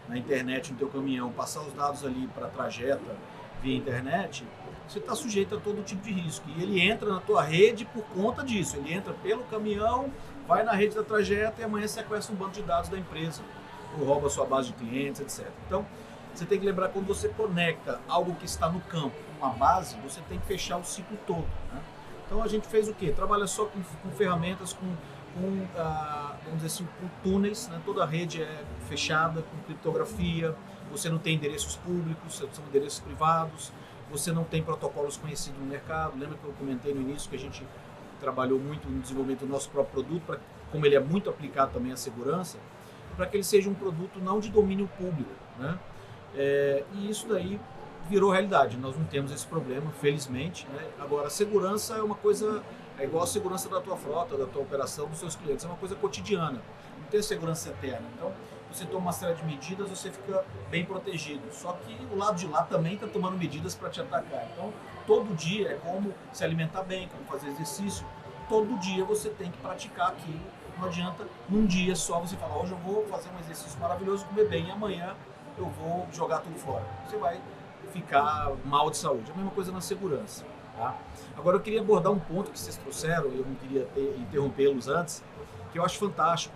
na internet no teu caminhão, passar os dados ali para a Trajeta via internet, você está sujeito a todo tipo de risco. E ele entra na tua rede por conta disso. Ele entra pelo caminhão, vai na rede da Trajeta e amanhã sequestra um banco de dados da empresa, ou rouba a sua base de clientes, etc. Então, Você tem que lembrar, quando você conecta algo que está no campo com uma base, você tem que fechar o ciclo todo, né? Então a gente fez o quê? Trabalha só com ferramentas, vamos dizer assim, com túneis, né? Toda a rede é fechada, com criptografia, você não tem endereços públicos, são endereços privados, você não tem protocolos conhecidos no mercado. Lembra que eu comentei no início que a gente trabalhou muito no desenvolvimento do nosso próprio produto, como ele é muito aplicado também à segurança, para que ele seja um produto não de domínio público, né? E isso daí virou realidade. Nós não temos esse problema, felizmente, né? Agora, a segurança é uma coisa, é igual a segurança da tua frota, da tua operação, dos seus clientes, é uma coisa cotidiana, não tem segurança eterna. Então, você toma uma série de medidas, você fica bem protegido. Só que o lado de lá também está tomando medidas para te atacar. Então, todo dia é como se alimentar bem, como fazer exercício. Todo dia você tem que praticar aquilo. Não adianta num dia só você falar, hoje eu vou fazer um exercício maravilhoso, comer bem, e amanhã eu vou jogar tudo fora. Você vai ficar mal de saúde. É a mesma coisa na segurança. Tá? Agora eu queria abordar um ponto que vocês trouxeram, eu não queria interrompê-los antes, que eu acho fantástico,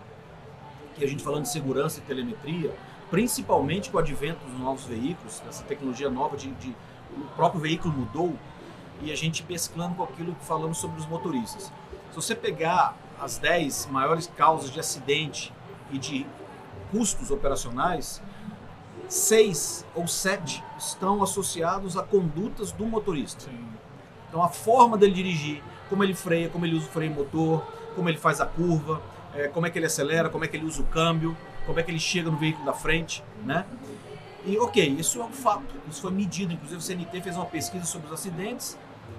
que a gente falando de segurança e telemetria, principalmente com o advento dos novos veículos, essa tecnologia nova, o próprio veículo mudou, e a gente mesclando com aquilo que falamos sobre os motoristas. Se você pegar as 10 maiores causas de acidente e de custos operacionais, 6 ou 7 estão associados a condutas do motorista. Sim. Então a forma dele dirigir, como ele freia, como ele usa o freio motor, como ele faz a curva, como é que ele acelera, como é que ele usa o câmbio, como é que ele chega no veículo da frente, né? E ok, isso é um fato, isso foi medido, inclusive o CNT fez uma pesquisa sobre os acidentes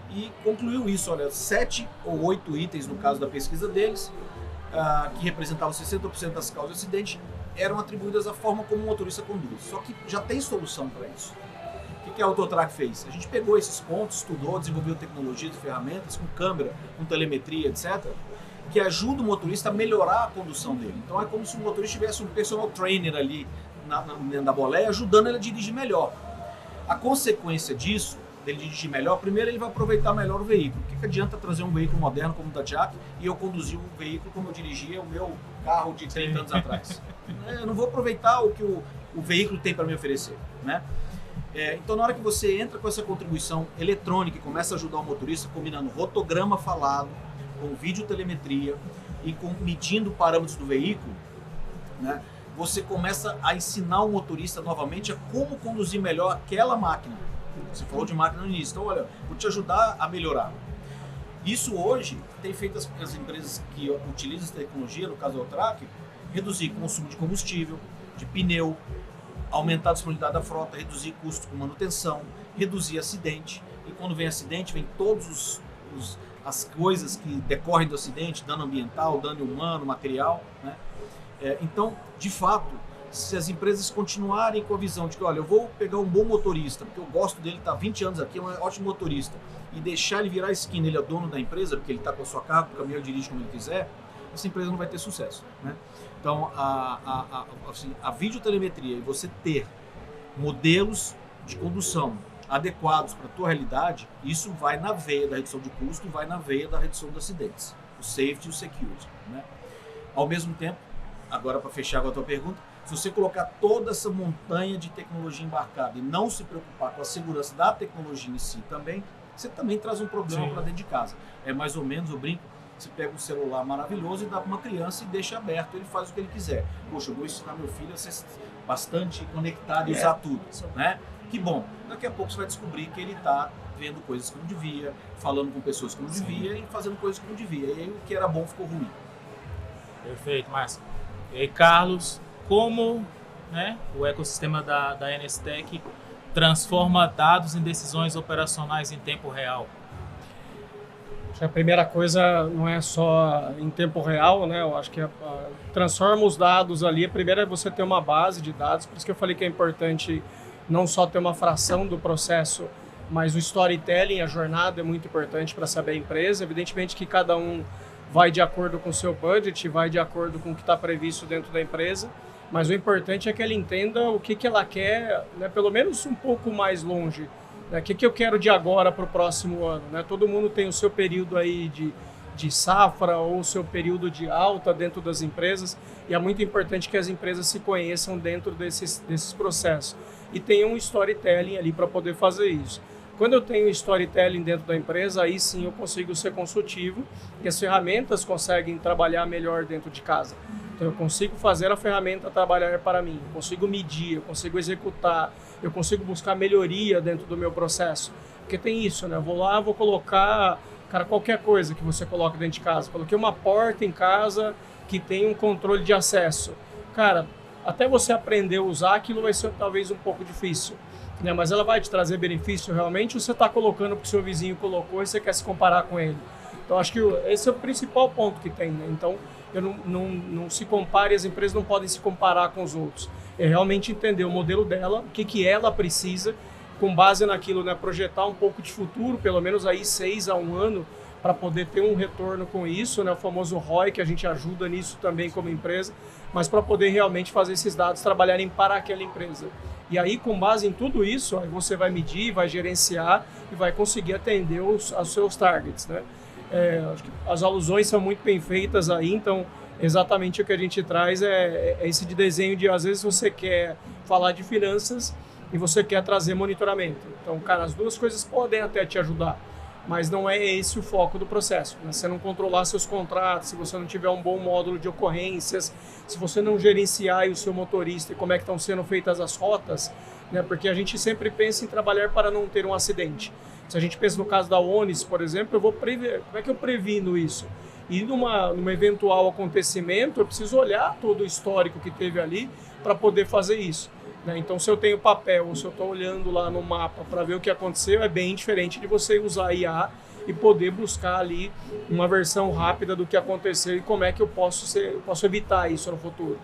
e concluiu isso, olha, 7 ou 8 itens no caso da pesquisa deles, que representavam 60% das causas de acidente, eram atribuídas à forma como o motorista conduz. Só que já tem solução para isso. O que a Autotrac fez? A gente pegou esses pontos, estudou, desenvolveu tecnologias e ferramentas com câmera, com telemetria, etc., que ajuda o motorista a melhorar a condução dele. Então é como se o motorista tivesse um personal trainer ali na boleia, ajudando ele a dirigir melhor. A consequência disso, dele dirigir melhor, primeiro ele vai aproveitar melhor o veículo. O que adianta trazer um veículo moderno como o da Jack e eu conduzir um veículo como eu dirigia o meu carro de 30 anos atrás? Eu não vou aproveitar o que o veículo tem para me oferecer, né? Então, na hora que você entra com essa contribuição eletrônica e começa a ajudar o motorista, combinando rotograma falado, com videotelemetria e medindo parâmetros do veículo, né, você começa a ensinar o motorista novamente a como conduzir melhor aquela máquina. Você falou de máquina no início, então olha, vou te ajudar a melhorar. Isso hoje tem feito as empresas que utilizam essa tecnologia, no caso da Autotrac, reduzir consumo de combustível, de pneu, aumentar a disponibilidade da frota, reduzir custos com manutenção, reduzir acidente. E quando vem acidente, vem todos as coisas que decorrem do acidente, dano ambiental, dano humano, material, né? Então, de fato, se as empresas continuarem com a visão de que, olha, eu vou pegar um bom motorista, porque eu gosto dele, está há 20 anos aqui, é um ótimo motorista, e deixar ele virar a esquina, ele é dono da empresa, porque ele está com a sua carga, o caminhão dirige como ele quiser, essa empresa não vai ter sucesso, né? Então, a videotelemetria e você ter modelos de condução adequados para a tua realidade, isso vai na veia da redução de custo e vai na veia da redução de acidentes, o safety e o security, né? Ao mesmo tempo, agora para fechar com a tua pergunta, se você colocar toda essa montanha de tecnologia embarcada e não se preocupar com a segurança da tecnologia em si também, você também traz um problema para dentro de casa. É mais ou menos, eu brinco, você pega um celular maravilhoso e dá para uma criança e deixa aberto, ele faz o que ele quiser. Poxa, eu vou ensinar meu filho a ser bastante conectado e usar tudo, né? Que bom, daqui a pouco você vai descobrir que ele está vendo coisas que não devia, falando com pessoas que não devia e fazendo coisas que não devia. E aí o que era bom ficou ruim. Perfeito, Márcio. E aí, Carlos, como, né, o ecossistema da NSTEC transforma dados em decisões operacionais em tempo real? A primeira coisa não é só em tempo real, né? Eu acho que transforma os dados ali. Primeiro é você ter uma base de dados, por isso que eu falei que é importante não só ter uma fração do processo, mas o storytelling, a jornada é muito importante para saber a empresa. Evidentemente que cada um vai de acordo com o seu budget, vai de acordo com o que está previsto dentro da empresa, mas o importante é que ela entenda o que ela quer, né? Pelo menos um pouco mais longe. O que eu quero de agora para o próximo ano, né? Todo mundo tem o seu período aí de safra ou o seu período de alta dentro das empresas, e é muito importante que as empresas se conheçam dentro desses processos e tenham um storytelling ali para poder fazer isso. Quando eu tenho storytelling dentro da empresa, aí sim eu consigo ser consultivo e as ferramentas conseguem trabalhar melhor dentro de casa. Então eu consigo fazer a ferramenta trabalhar para mim, eu consigo medir, eu consigo executar, eu consigo buscar melhoria dentro do meu processo. Porque tem isso, né? Eu vou lá, vou colocar, cara, qualquer coisa que você coloque dentro de casa. Coloquei uma porta em casa que tem um controle de acesso. Cara, até você aprender a usar, aquilo vai ser talvez um pouco difícil, né? Mas ela vai te trazer benefício realmente, ou você está colocando porque o seu vizinho colocou e você quer se comparar com ele? Então, acho que esse é o principal ponto que tem, né? Então, eu não se compare, as empresas não podem se comparar com os outros. É realmente entender o modelo dela, o que ela precisa, com base naquilo, né? Projetar um pouco de futuro, pelo menos aí 6 a 1 ano, para poder ter um retorno com isso, né? O famoso ROI, que a gente ajuda nisso também como empresa, mas para poder realmente fazer esses dados trabalharem para aquela empresa. E aí, com base em tudo isso, aí você vai medir, vai gerenciar e vai conseguir atender os seus targets, né? Acho que as alusões são muito bem feitas aí, então exatamente o que a gente traz é esse de desenho de, às vezes você quer falar de finanças e você quer trazer monitoramento. Então, cara, as duas coisas podem até te ajudar, mas não é esse o foco do processo, né? Se você não controlar seus contratos, se você não tiver um bom módulo de ocorrências, se você não gerenciar o seu motorista e como é que estão sendo feitas as rotas, né? Porque a gente sempre pensa em trabalhar para não ter um acidente. Se a gente pensa no caso da Onis, por exemplo, eu vou prever, como é que eu previno isso? E numa eventual acontecimento, eu preciso olhar todo o histórico que teve ali para poder fazer isso, né? Então, se eu tenho papel ou se eu estou olhando lá no mapa para ver o que aconteceu, é bem diferente de você usar IA e poder buscar ali uma versão rápida do que aconteceu e como é que eu posso evitar isso no futuro,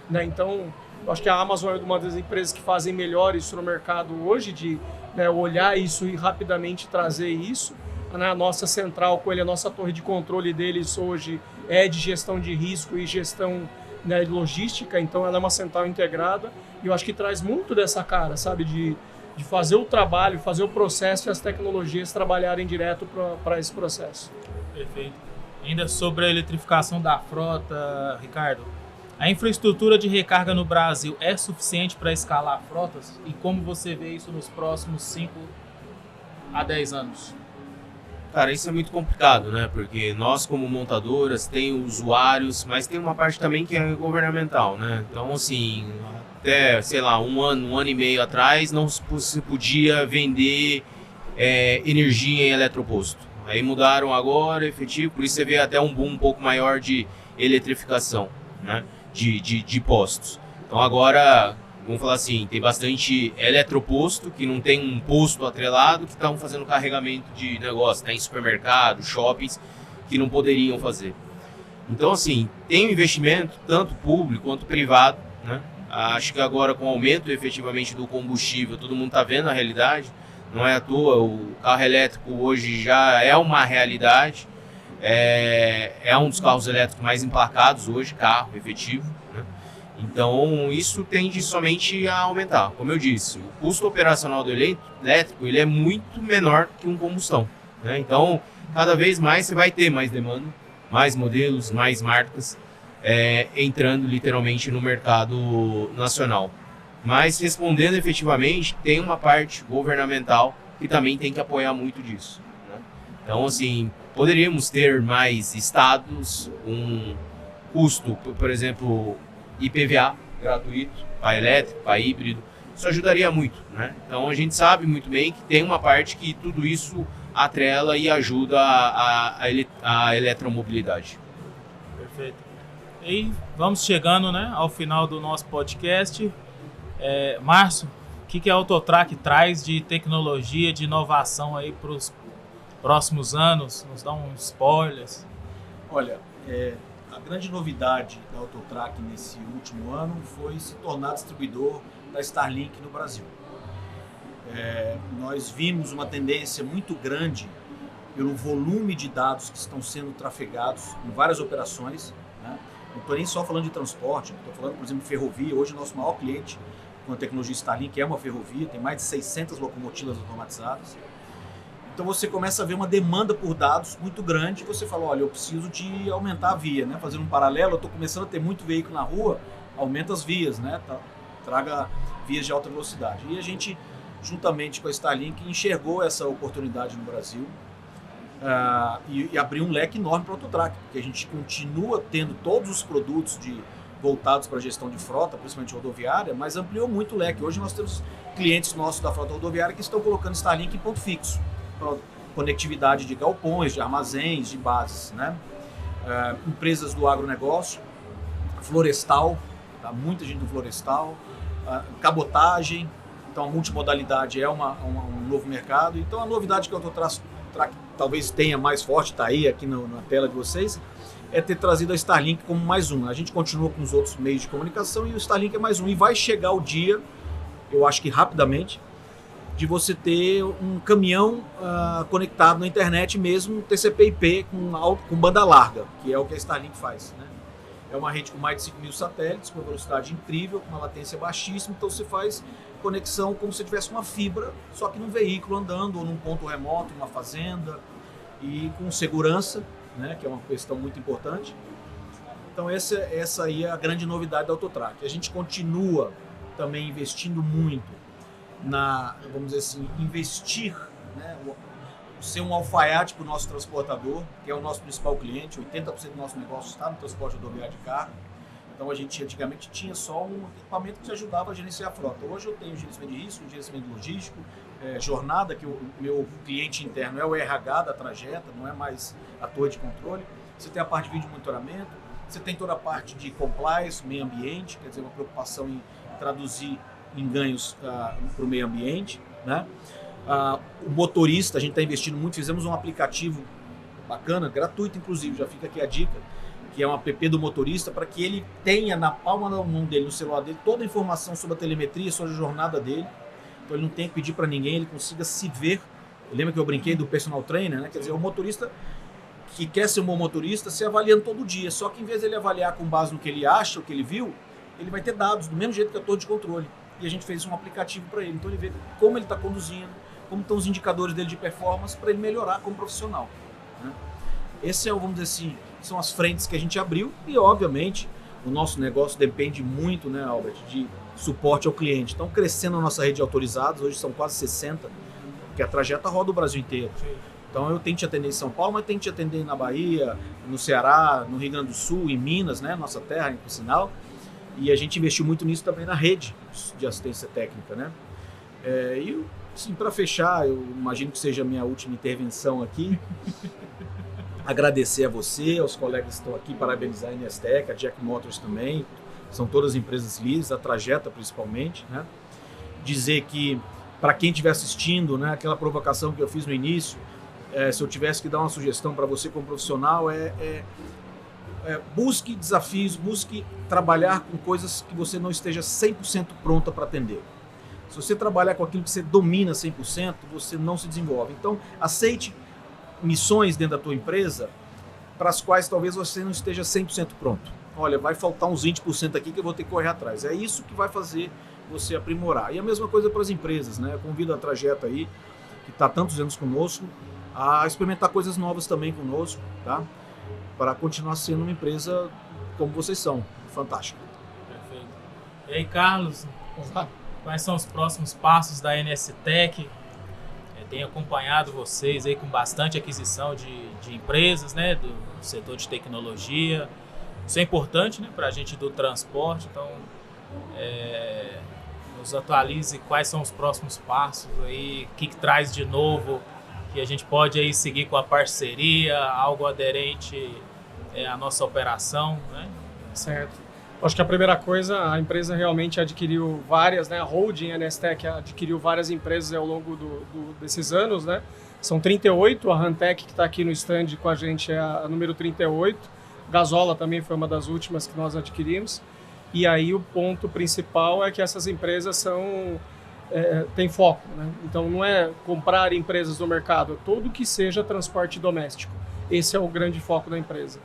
né? Então, eu acho que a Amazon é uma das empresas que fazem melhor isso no mercado hoje, de, né, olhar isso e rapidamente trazer isso. A nossa central com ele, a nossa torre de controle deles hoje é de gestão de risco e gestão, né, de logística, então ela é uma central integrada e eu acho que traz muito dessa cara, sabe, de fazer o trabalho, fazer o processo e as tecnologias trabalharem direto para esse processo. Perfeito. Ainda sobre a eletrificação da frota, Ricardo, a infraestrutura de recarga no Brasil é suficiente para escalar frotas? E como você vê isso nos próximos 5 a 10 anos? Cara, isso é muito complicado, né? Porque nós, como montadoras, tem usuários, mas tem uma parte também que é governamental, né? Então, assim, até, sei lá, um ano e meio atrás, não se podia vender energia em eletroposto. Aí mudaram agora, efetivo, por isso você vê até um boom um pouco maior de eletrificação, né? De postos. Então agora, vamos falar assim, tem bastante eletroposto, que não tem um posto atrelado, que estão fazendo carregamento de negócio, tá em supermercado, shoppings, que não poderiam fazer. Então, assim, tem um investimento, tanto público quanto privado, né? Acho que agora, com o aumento efetivamente do combustível, todo mundo está vendo a realidade, não é à toa, o carro elétrico hoje já é uma realidade, é um dos carros elétricos mais emplacados hoje, carro efetivo, né? Então, isso tende somente a aumentar. Como eu disse, o custo operacional do elétrico ele é muito menor que um combustão, né? Então, cada vez mais você vai ter mais demanda, mais modelos, mais marcas entrando literalmente no mercado nacional. Mas, respondendo efetivamente, tem uma parte governamental que também tem que apoiar muito disso, né? Então, assim, poderíamos ter mais estados, um custo, por exemplo, IPVA gratuito para elétrico, para híbrido, isso ajudaria muito, né? Então a gente sabe muito bem que tem uma parte que tudo isso atrela e ajuda a eletromobilidade. Perfeito. E vamos chegando, né, ao final do nosso podcast. Márcio, o que a Autotrac traz de tecnologia, de inovação aí para os próximos anos? Nos dá uns spoilers. Olha, a grande novidade da Autotrac nesse último ano foi se tornar distribuidor da Starlink no Brasil. Nós vimos uma tendência muito grande pelo volume de dados que estão sendo trafegados em várias operações, né? Não estou nem só falando de transporte, estou falando, por exemplo, de ferrovia. Hoje o nosso maior cliente com a tecnologia Starlink é uma ferrovia, tem mais de 600 locomotivas automatizadas. Então você começa a ver uma demanda por dados muito grande e você fala, olha, eu preciso de aumentar a via, né? Fazendo um paralelo, eu estou começando a ter muito veículo na rua, aumenta as vias, né? Traga vias de alta velocidade. E a gente, juntamente com a Starlink, enxergou essa oportunidade no Brasil e abriu um leque enorme para o Autotrac, porque a gente continua tendo todos os produtos voltados para a gestão de frota, principalmente rodoviária, mas ampliou muito o leque. Hoje nós temos clientes nossos da frota rodoviária que estão colocando Starlink em ponto fixo, para conectividade de galpões, de armazéns, de bases, né? Empresas do agronegócio, florestal, tá? Muita gente do florestal, cabotagem, então a multimodalidade é um novo mercado. Então a novidade que o Autotrac talvez tenha mais forte, está aí aqui na tela de vocês, é ter trazido a Starlink como mais um. A gente continua com os outros meios de comunicação e o Starlink é mais um. E vai chegar o dia, eu acho que rapidamente, de você ter um caminhão conectado na internet mesmo, TCP/IP com banda larga, que é o que a Starlink faz, né? É uma rede com mais de 5.000 satélites, com uma velocidade incrível, com uma latência baixíssima, então você faz conexão como se tivesse uma fibra, só que num veículo andando, ou num ponto remoto, numa fazenda, e com segurança, né, que é uma questão muito importante. Então essa aí é a grande novidade da Autotrac. A gente continua também investindo muito vamos dizer assim, investir, né, ser um alfaiate para o nosso transportador, que é o nosso principal cliente. 80% do nosso negócio está no transporte rodoviário de carga. Então a gente antigamente tinha só um equipamento que te ajudava a gerenciar a frota. Hoje eu tenho gerenciamento de risco, gerenciamento logístico, jornada, que o meu cliente interno é o RH da Trajeta, não é mais a torre de controle. Você tem a parte de vídeo monitoramento, você tem toda a parte de compliance, meio ambiente, quer dizer, uma preocupação em traduzir em ganhos para o meio ambiente, né? O motorista, a gente está investindo muito, fizemos um aplicativo bacana, gratuito inclusive, já fica aqui a dica, que é um app do motorista, para que ele tenha na palma da mão dele, no celular dele, toda a informação sobre a telemetria, sobre a jornada dele, então ele não tem que pedir para ninguém, ele consiga se ver. Lembra que eu brinquei do personal trainer, né? Quer dizer, o motorista que quer ser um bom motorista se avaliando todo dia, só que em vez de ele avaliar com base no que ele acha, o que ele viu, ele vai ter dados, do mesmo jeito que a torre de controle. E a gente fez um aplicativo para ele, então ele vê como ele está conduzindo, como estão os indicadores dele de performance para ele melhorar como profissional, né? Esse vamos dizer assim, são as frentes que a gente abriu e, obviamente, o nosso negócio depende muito, né, Albert, de suporte ao cliente. Então, crescendo a nossa rede de autorizados, hoje são quase 60, porque a Trajeta roda o Brasil inteiro. Então, eu tenho que te atender em São Paulo, mas tenho que te atender na Bahia, no Ceará, no Rio Grande do Sul, em Minas, né, nossa terra, por sinal. E a gente investiu muito nisso também na rede de assistência técnica, né? E, assim, para fechar, eu imagino que seja a minha última intervenção aqui. Agradecer a você, aos colegas que estão aqui, parabenizar a Inestec, a Jack Motors também, são todas empresas líderes, a Trajeta principalmente, né? Dizer que, para quem estiver assistindo, né, aquela provocação que eu fiz no início, se eu tivesse que dar uma sugestão para você como profissional, busque desafios, busque trabalhar com coisas que você não esteja 100% pronta para atender. Se você trabalhar com aquilo que você domina 100%, você não se desenvolve. Então, aceite missões dentro da tua empresa para as quais talvez você não esteja 100% pronto. Olha, vai faltar uns 20% aqui que eu vou ter que correr atrás. É isso que vai fazer você aprimorar. E a mesma coisa para as empresas, né? Eu convido a Trajeta aí, que está há tantos anos conosco, a experimentar coisas novas também conosco, tá? Para continuar sendo uma empresa como vocês são. Fantástica. Perfeito. E aí, Carlos, quais são os próximos passos da NSTec? Tenho acompanhado vocês aí com bastante aquisição de empresas, né, do setor de tecnologia. Isso é importante, né, para a gente do transporte. Então, nos atualize quais são os próximos passos aí, o que traz de novo, que a gente pode aí seguir com a parceria, algo aderente à nossa operação, né? Certo. Acho que a primeira coisa, a empresa realmente adquiriu várias, né? A holding NSTec adquiriu várias empresas ao longo desses anos, né? São 38, a Rantec, que está aqui no stand com a gente, é a número 38. Gasola também foi uma das últimas que nós adquirimos. E aí o ponto principal é que essas empresas têm foco, né? Então não é comprar empresas no mercado, é tudo que seja transporte doméstico. Esse é o grande foco da empresa.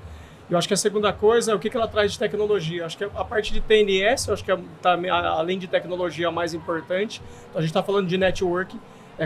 Eu acho que a segunda coisa é o que ela traz de tecnologia. Eu acho que a parte de TNS, eu acho que além de tecnologia, é a mais importante. Então, a gente está falando de network.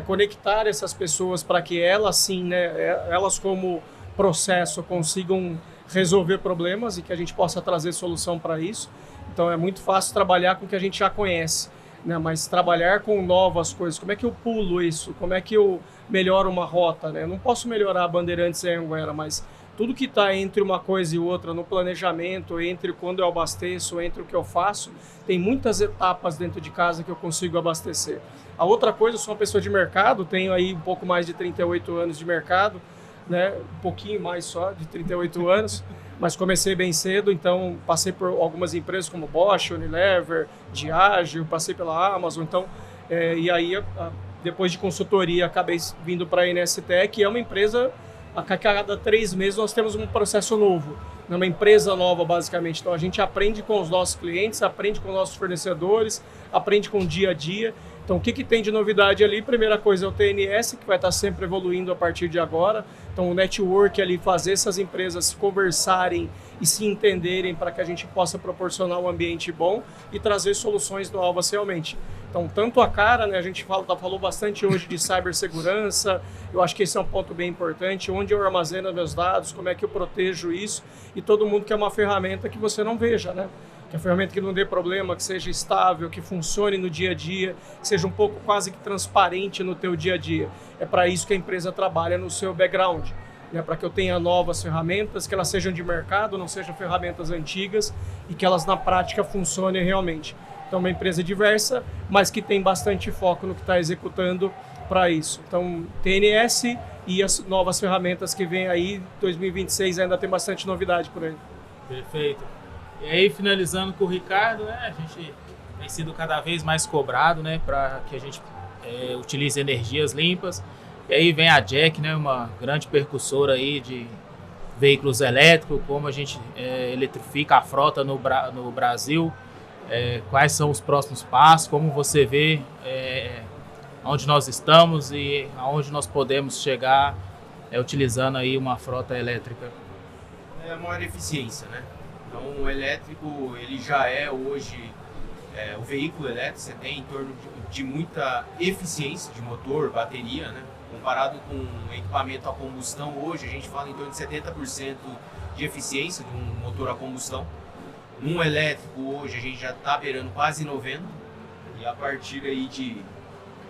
conectar essas pessoas para que elas sim, né, elas como processo consigam resolver problemas e que a gente possa trazer solução para isso. Então é muito fácil trabalhar com o que a gente já conhece, né? Mas trabalhar com novas coisas, como é que eu pulo isso? Como é que eu melhoro uma rota? Né? Eu não posso melhorar a Bandeirantes e a Anhanguera, mas tudo que está entre uma coisa e outra, no planejamento, entre quando eu abasteço, entre o que eu faço, tem muitas etapas dentro de casa que eu consigo abastecer. A outra coisa, eu sou uma pessoa de mercado, tenho aí um pouco mais de 38 anos de mercado, né? Um pouquinho mais só, de 38 anos, mas comecei bem cedo, então passei por algumas empresas como Bosch, Unilever, Diageo, passei pela Amazon, então, e aí, depois de consultoria, acabei vindo para a NSTEC, que é uma empresa, a cada 3 meses nós temos um processo novo, uma empresa nova basicamente, então a gente aprende com os nossos clientes, aprende com os nossos fornecedores, aprende com o dia a dia. Então, o que tem de novidade ali? Primeira coisa é o TNS, que vai estar sempre evoluindo a partir de agora. Então, o network ali, fazer essas empresas conversarem e se entenderem para que a gente possa proporcionar um ambiente bom e trazer soluções novas realmente. Então, tanto a cara, né, a gente falou bastante hoje de cibersegurança, eu acho que esse é um ponto bem importante, onde eu armazeno meus dados, como é que eu protejo isso, e todo mundo quer uma ferramenta que você não veja, né? Que a ferramenta que não dê problema, que seja estável, que funcione no dia a dia, que seja um pouco quase que transparente no teu dia a dia. É para isso que a empresa trabalha no seu background, né? Para que eu tenha novas ferramentas, que elas sejam de mercado, não sejam ferramentas antigas e que elas na prática funcionem realmente. Então, uma empresa diversa, mas que tem bastante foco no que está executando para isso. Então, TNS e as novas ferramentas que vem aí, 2026 ainda tem bastante novidade por aí. Perfeito. E aí, finalizando com o Ricardo, né, a gente tem sido cada vez mais cobrado, né, para que a gente utilize energias limpas. E aí vem a Jack, né, uma grande percussora aí de veículos elétricos, como a gente eletrifica a frota no Brasil, quais são os próximos passos, como você vê onde nós estamos e aonde nós podemos chegar utilizando aí uma frota elétrica. É a maior eficiência, né? Então, o elétrico, ele já é hoje, o veículo elétrico, você tem em torno de muita eficiência de motor, bateria, né? Comparado com um equipamento a combustão, hoje a gente fala em torno de 70% de eficiência de um motor a combustão. Num elétrico, hoje a gente já está beirando quase 90%, e a partir aí de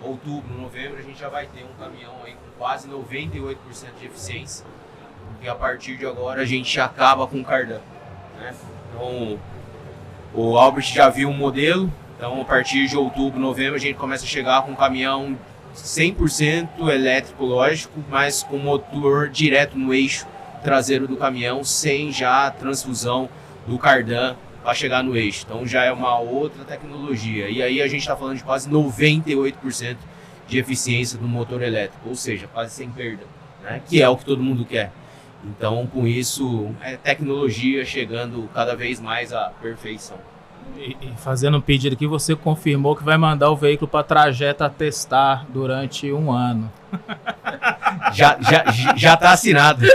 outubro, novembro, a gente já vai ter um caminhão aí com quase 98% de eficiência, porque a partir de agora a gente acaba com o cardan. Né? Então, o Albert já viu um modelo, então a partir de outubro, novembro, a gente começa a chegar com um caminhão 100% elétrico, lógico, mas com motor direto no eixo traseiro do caminhão, sem já transfusão do cardan para chegar no eixo. Então já é uma outra tecnologia. E aí a gente está falando de quase 98% de eficiência do motor elétrico, ou seja, quase sem perda, né? Que é o que todo mundo quer. Então, com isso, é tecnologia chegando cada vez mais à perfeição. E fazendo um pedido aqui, você confirmou que vai mandar o veículo para Trajeta testar durante 1 ano. Já está assinado.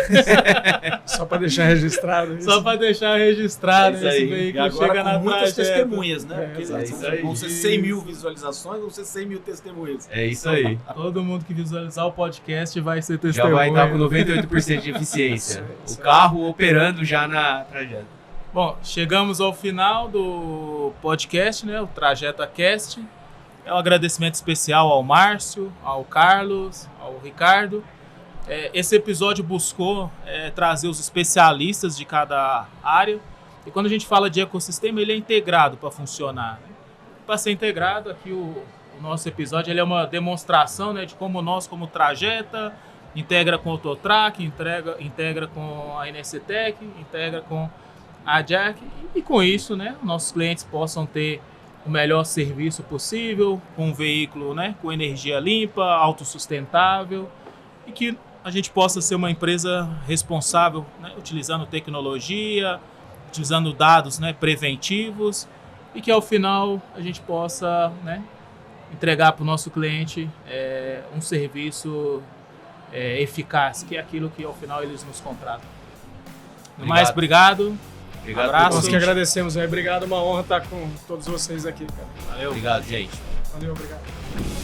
Só para deixar registrado isso. Só para deixar registrado esse veículo. E agora chega na muitas Trajeta. testemunhas, né? Isso aí. Vão ser 100 mil visualizações, vão ser 100 mil testemunhas. É isso aí. Todo mundo que visualizar o podcast vai ser Já testemunha. vai estar com 98% de eficiência. O carro operando já na Trajeta. Bom, chegamos ao final do podcast, né? O Trajeta Cast. É um agradecimento especial ao Márcio, ao Carlos, ao Ricardo. Esse episódio buscou trazer os especialistas de cada área. E quando a gente fala de ecossistema, ele é integrado para funcionar. Né? Para ser integrado, aqui o nosso episódio ele é uma demonstração, né, de como nós, como Trajeta, integra com o Autotrac, integra com a NSTEC, integra com a Jack, e com isso, né, nossos clientes possam ter o melhor serviço possível, com um veículo, né, com energia limpa, autossustentável, e que a gente possa ser uma empresa responsável, né, utilizando tecnologia, utilizando dados, né, preventivos, e que ao final a gente possa, né, entregar para o nosso cliente um serviço eficaz, que é aquilo que ao final eles nos contratam. No mais, obrigado. Obrigado. Abraço. Nós que agradecemos. Obrigado, uma honra estar com todos vocês aqui, cara. Valeu. Obrigado, gente. Valeu, obrigado.